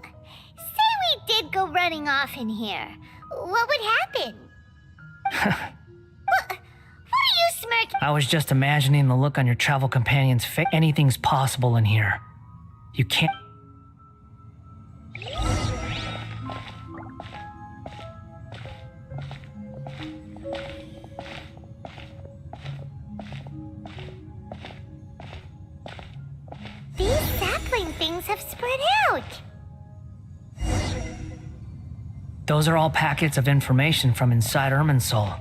Say we did go running off in here. What would happen? What are you smirking? I was just imagining the look on your travel companion's face. Anything's possible in here. You can't... These sapling things have spread out. Those are all packets of information from inside Irminsul.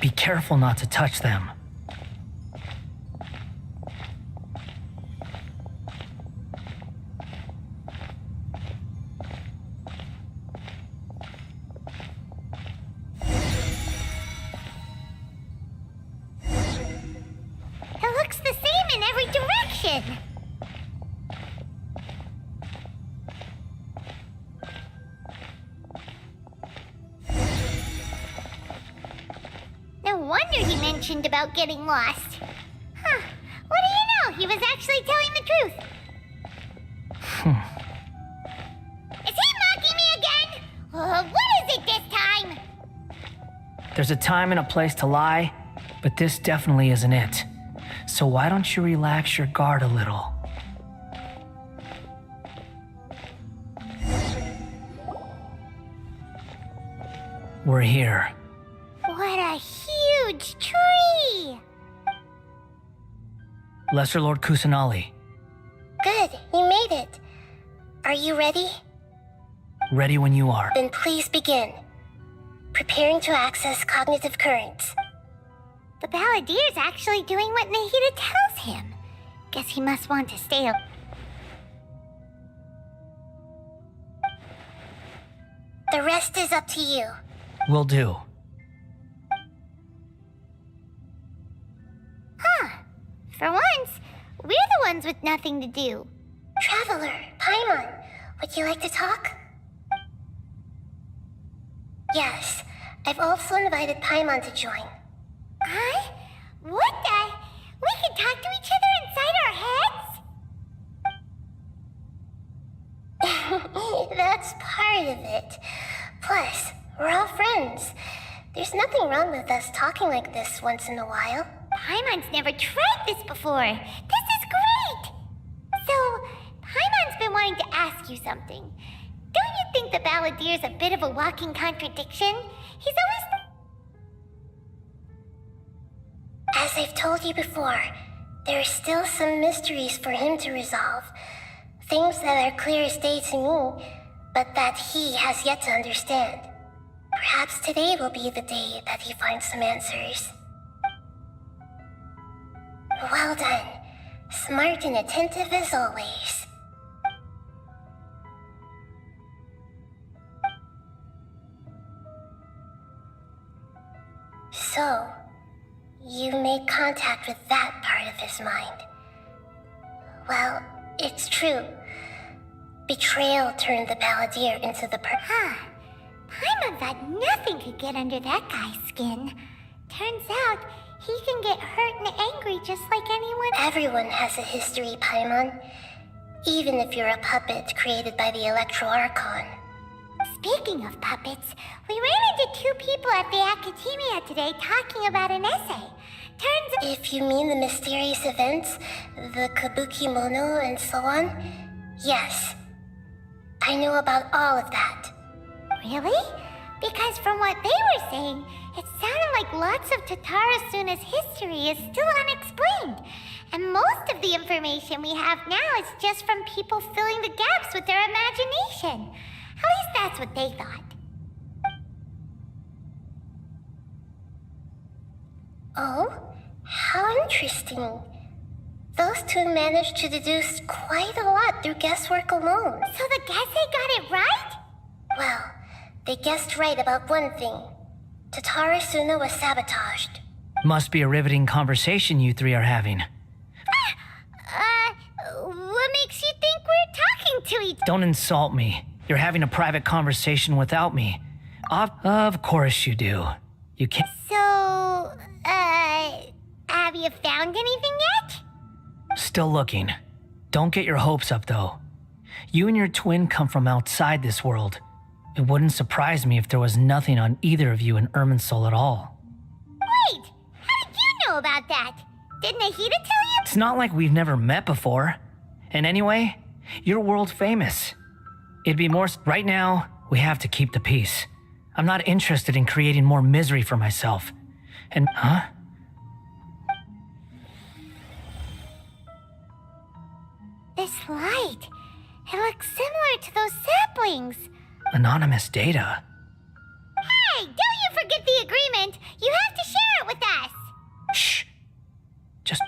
Be careful not to touch them. It looks the same in every direction. No wonder he mentioned about getting lost. Huh. What do you know? He was actually telling the truth. Is he mocking me again? What is it this time? There's a time and a place to lie, but this definitely isn't it. So why don't you relax your guard a little? We're here. What a huge tree! Lesser Lord Kusanali, Good, you made it. Are you ready? ready when you are. Then please begin. Preparing to access cognitive currents. The Balladier's actually doing what Nahida tells him. Guess he must want to stay up. The rest is up to you. Will do. Huh. For once, we're the ones with nothing to do. Traveler, Paimon, would you like to talk? Yes, I've also invited Paimon to join. What the? We can talk to each other inside our heads? That's part of it. Plus, we're all friends. There's nothing wrong with us talking like this once in a while. Paimon's never tried this before. This is great! So, Paimon's been wanting to ask you something. Don't you think the Balladier's a bit of a walking contradiction? He's always... As I've told you before, there are still some mysteries for him to resolve. Things that are clear as day to me, but that he has yet to understand. Perhaps today will be the day that he finds some answers. Well done. Smart and attentive as always. So, you made contact with that part of his mind. Well, it's true. Betrayal turned the Balladeer into the Paimon thought nothing could get under that guy's skin. Turns out, he can get hurt and angry just like anyone. Everyone has a history, Paimon. Even if you're a puppet created by the Electro Archon. Speaking of puppets, we ran into two people at the Academia today talking about an essay. Turns out... If you mean the mysterious events, the Kabuki Mono and so on, yes. I know about all of that. Really? Because from what they were saying, it sounded like lots of Tatara Suna's history is still unexplained. And most of the information we have now is just from people filling the gaps with their imagination. At least that's what they thought. Oh? How interesting. Those two managed to deduce quite a lot through guesswork alone. So the Gesse got it right? Well, they guessed right about one thing. Tatara Suna was sabotaged. Must be a riveting conversation you three are having. What makes you think we're talking to each other? Don't insult me. You're having a private conversation without me. Of course you do. You can't... So, have you found anything yet? Still looking. Don't get your hopes up, though. You and your twin come from outside this world. It wouldn't surprise me if there was nothing on either of you in Irminsul at all. Wait! How did you know about that? Didn't Nahida tell you? It's not like we've never met before. And anyway, you're world famous. It'd be more... Right now, we have to keep the peace. I'm not interested in creating more misery for myself. And... Huh? This light. It looks similar to those saplings. Anonymous data. Hey, don't you forget the agreement. You have to share it with us. Shh. Just...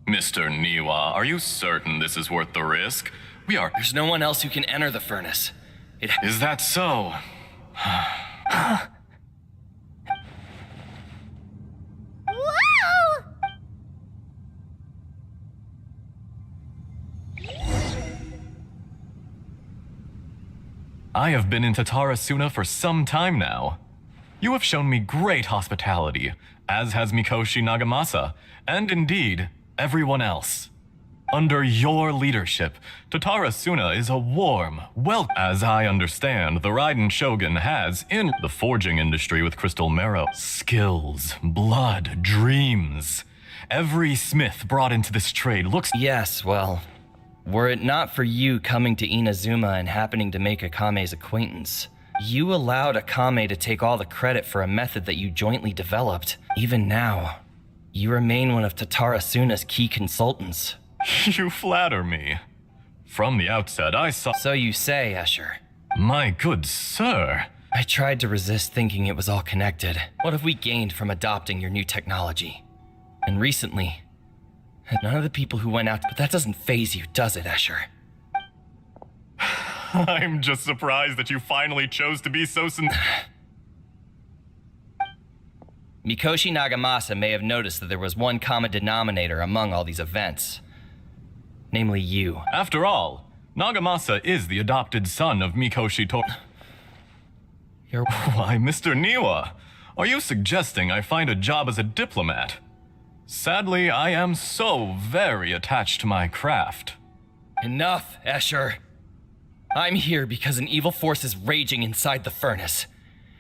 Mr. Niwa, are you certain this is worth the risk? There's no one else who can enter the furnace. Is that so? Whoa! I have been in Tatara Suna for some time now. You have shown me great hospitality, as has Mikoshi Nagamasa, and indeed, everyone else. Under your leadership, Tatara Suna is a warm, as I understand, the Raiden Shogun has, in the forging industry with crystal marrow, skills, blood, dreams. Every smith brought into this trade looks... Yes, well, were it not for you coming to Inazuma and happening to make Akame's acquaintance, you allowed Akame to take all the credit for a method that you jointly developed. Even now, you remain one of Tatara Suna's key consultants. You flatter me. From the outset, I saw... So you say, Escher. My good sir. I tried to resist thinking it was all connected. What have we gained from adopting your new technology? And recently, none of the people who went out... But that doesn't faze you, does it, Escher? I'm just surprised that you finally chose to be so Mikoshi Nagamasa may have noticed that there was one common denominator among all these events. Namely you. After all, Nagamasa is the adopted son of Mikoshi Why, Mr. Niwa, are you suggesting I find a job as a diplomat? Sadly, I am so very attached to my craft. Enough, Escher. I'm here because an evil force is raging inside the furnace.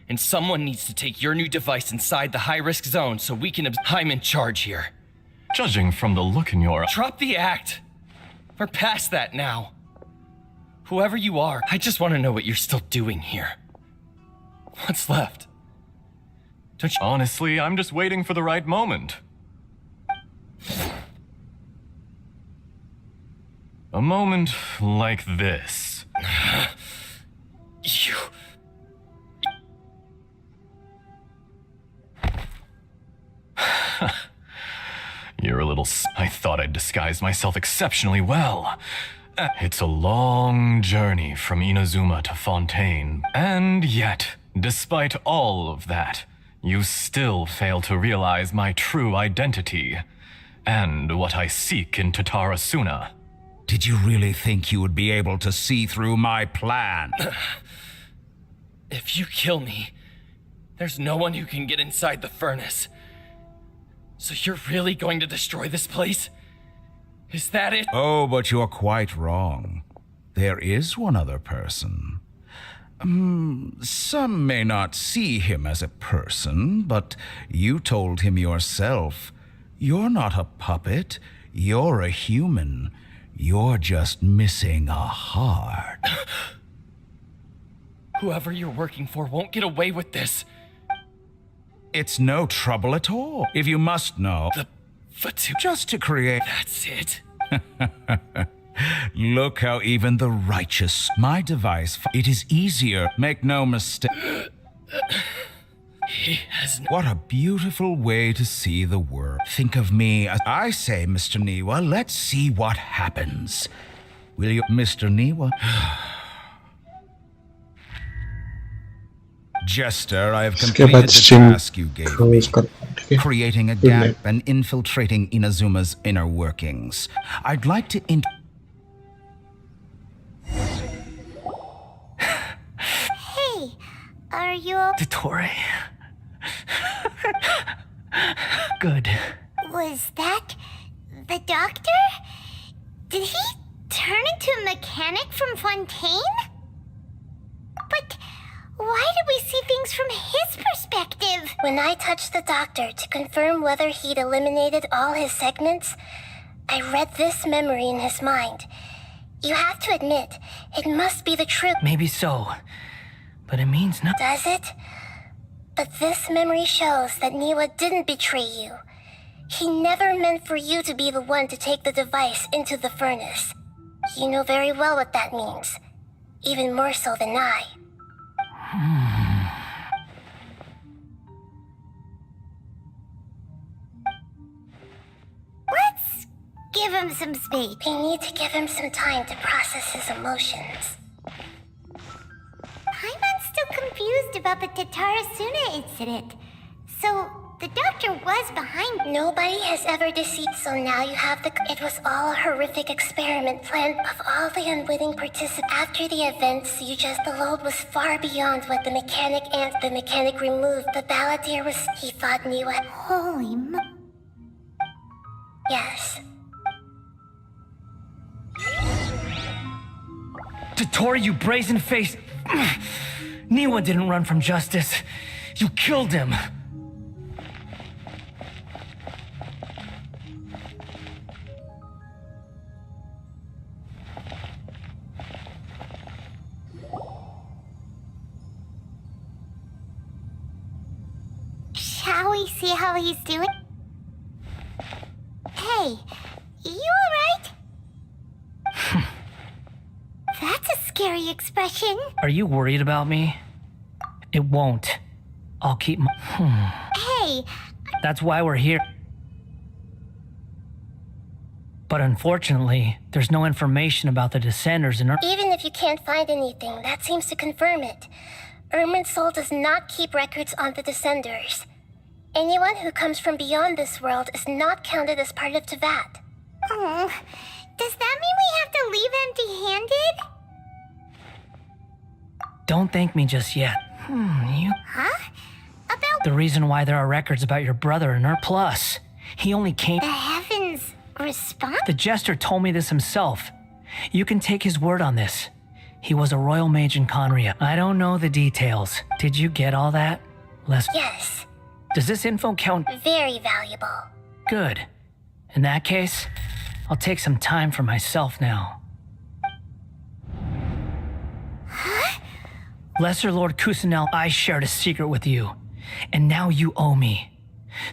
And someone needs to take your new device inside the high-risk zone so we can... I'm in charge here. Judging from the look in your... Drop the act! We're past that now. Whoever you are, I just want to know what you're still doing here. What's left? Don't you... Honestly, I'm just waiting for the right moment. A moment like this. You... You're a little... I thought I'd disguised myself exceptionally well. It's a long journey from Inazuma to Fontaine, and yet, despite all of that, you still fail to realize my true identity, and what I seek in Tatarasuna. Did you really think you would be able to see through my plan? If you kill me, there's no one who can get inside the furnace. So you're really going to destroy this place? Is that it? Oh, but you're quite wrong. There is one other person. Some may not see him as a person, but you told him yourself. You're not a puppet. You're a human. You're just missing a heart. Whoever you're working for won't get away with this. It's no trouble at all, if you must know. Just to create... That's it. Look how even the righteous... My device... It is easier. Make no mistake. He has no... What a beautiful way to see the world. Think of me as... I say, Mr. Niwa, let's see what happens. Will you... Mr. Niwa... Jester, I have completed the task you gave me, creating a gap and infiltrating Inazuma's inner workings. I'd like to Hey, are you... Dottore. Good. Was that the doctor? Did he turn into a mechanic from Fontaine? But... why do we see things from his perspective? When I touched the doctor to confirm whether he'd eliminated all his segments, I read this memory in his mind. You have to admit, it must be the truth. Maybe so, but it means nothing. Does it? But this memory shows that Niwa didn't betray you. He never meant for you to be the one to take the device into the furnace. You know very well what that means, even more so than I. Let's give him some space. We need to give him some time to process his emotions. Paimon's still confused about the Tatarasuna incident. So, the doctor was behind... Nobody has ever deceived, so now you have the... It was all a horrific experiment planned of all the unwitting participants. After the events, the load was far beyond what the mechanic removed. The balladeer was... He thought Niwa... Holy mo... Yes. Dottore, you brazen-faced... Niwa didn't run from justice. You killed him. Shall we see how he's doing? Hey, you alright? That's a scary expression. Are you worried about me? It won't. I'll keep my... Hey! That's why we're here. But unfortunately, there's no information about the Descenders in our... Even if you can't find anything, that seems to confirm it. Irminsul does not keep records on the Descenders. Anyone who comes from beyond this world is not counted as part of Tevat. Oh, does that mean we have to leave empty-handed? Don't thank me just yet. You... Huh? About... The reason why there are records about your brother in her plus. He only came... The heavens respond? The Jester told me this himself. You can take his word on this. He was a royal mage in Conria. I don't know the details. Did you get all that? Yes. Does this info count? Very valuable. Good. In that case, I'll take some time for myself now. Huh? Lesser Lord Kusanel, I shared a secret with you, and now you owe me.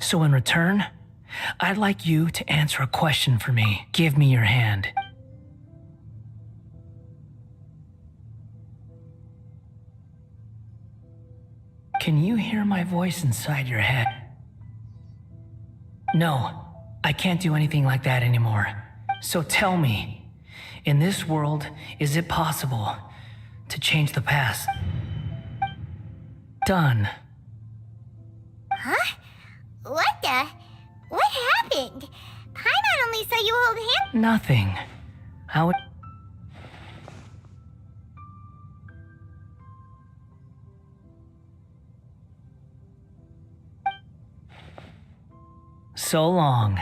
So in return, I'd like you to answer a question for me. Give me your hand. Can you hear my voice inside your head? No, I can't do anything like that anymore. So tell me, in this world, is it possible to change the past? Done. Huh? What the? What happened? Paimon only saw you hold hands. Nothing. How it... So long.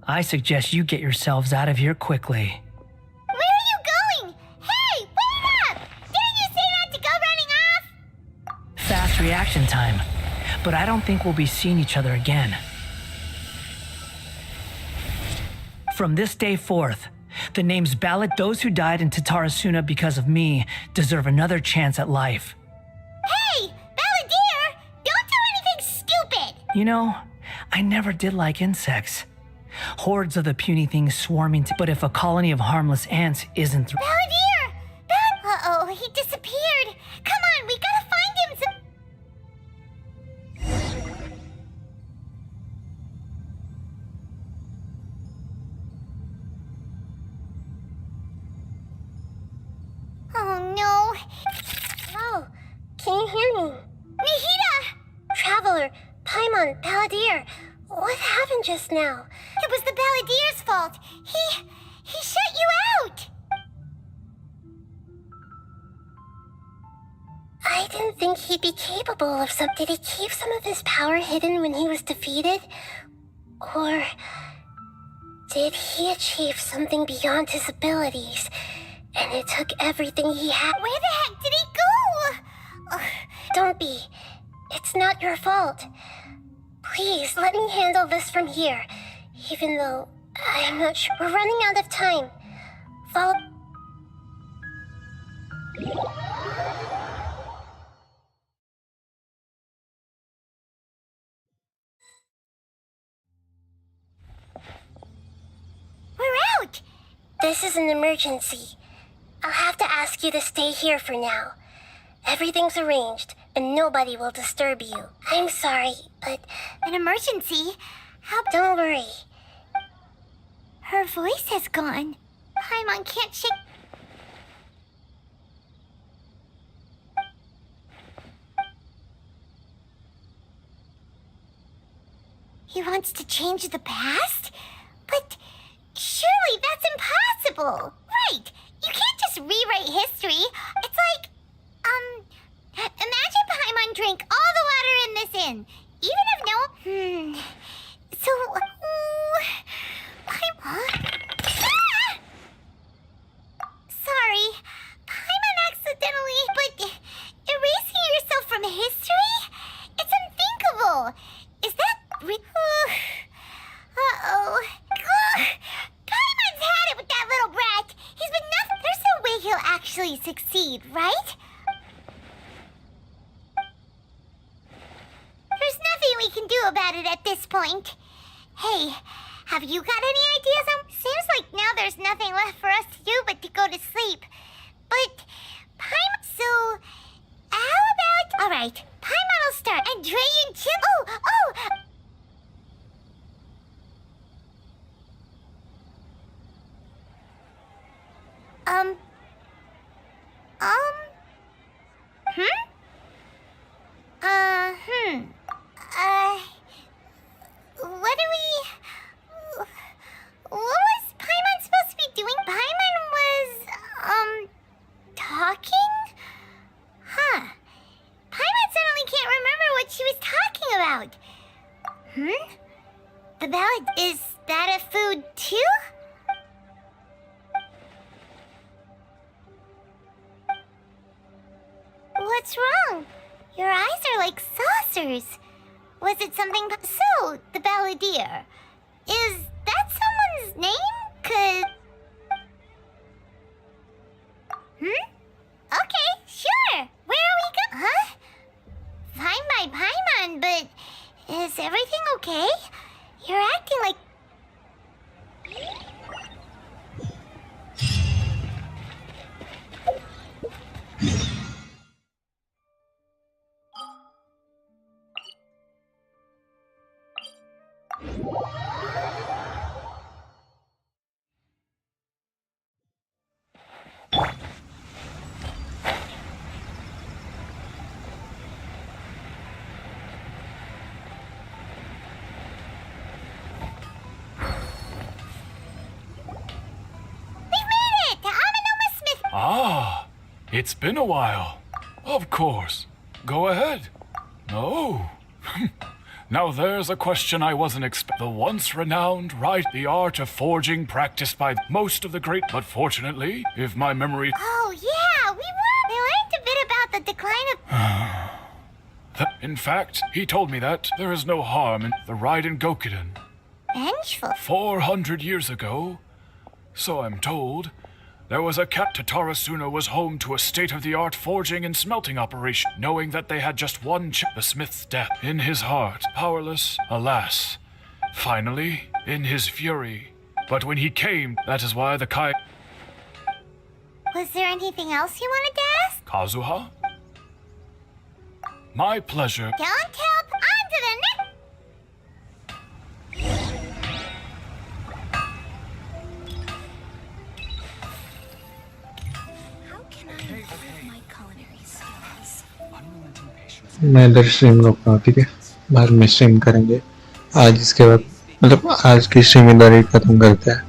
I suggest you get yourselves out of here quickly. Where are you going? Hey, wait up! Didn't you say not to go running off? Fast reaction time. But I don't think we'll be seeing each other again. From this day forth, the names ballot those who died in Tatarasuna because of me deserve another chance at life. Hey, Balladeer! Don't do anything stupid! You know, I never did like insects. Hordes of the puny things swarming but if a colony of harmless ants isn't... Balladeer! Uh-oh, he disappeared. Come on, we gotta find him Oh no. Oh, can you hear me? Nihida! Traveler, Paimon, Balladeer, what happened just now? It was the Balladier's fault. He shut you out. I didn't think he'd be capable of something. Did he keep some of his power hidden when he was defeated? Or did he achieve something beyond his abilities, and it took everything he had? Where the heck did he go? Don't be. It's not your fault. Please, let me handle this from here, even though I'm not sure. We're running out of time. Follow... We're out! This is an emergency. I'll have to ask you to stay here for now. Everything's arranged, and nobody will disturb you. I'm sorry, but... An emergency? How... Don't worry. Her voice has gone. Paimon can't shake... He wants to change the past? But surely that's impossible! Right! You can't just rewrite history. It's like... Imagine Paimon drank all the water in this inn. Even if no... So... Ah! Sorry. Paimon accidentally... But erasing yourself from history? It's unthinkable. Is that... Uh-oh. Paimon's had it with that little brat. He's been nothing... There's no way he'll actually succeed, right? There's nothing we can do about it at this point. Hey, have you got any ideas? Seems like now there's nothing left for us to do but to go to sleep. But Paimon... So, how about... Alright, Paimon will start. And Dre and Chip... What do we... What was Paimon supposed to be doing? Paimon was, talking? Huh. Paimon suddenly can't remember what she was talking about. The ballad, is that a food too? What's wrong? Your eyes are like saucers. Was it something... So, the Balladeer. Is that someone's name? 'Cause... Okay, sure. Where are we going? Huh? Fine by Paimon, but... Is everything okay? You're acting like... Ah, it's been a while. Of course. Go ahead. No. Now there's a question I wasn't expecting. The once renowned the art of forging practiced by most of the great, but fortunately, if my memory... Oh, yeah, we learned a bit about the decline of... In fact, he told me that there is no harm in the Raiden Gokiden. Vengeful. 400 years ago, so I'm told, there was a Tatarasuna was home to a state-of-the-art forging and smelting operation, knowing that they had just one chip, the smith's death, in his heart, powerless, alas. Finally, in his fury. But when he came, that is why the Kai... Was there anything else you wanted to ask? Kazuha? My pleasure. Don't help, on to the next... मैं इधर stream रोकता हूँ, ठीक है? बाद में stream करेंगे आज, इसके बाद मतलब आज की स्ट्रीम इधर ही खत्म करते हैं।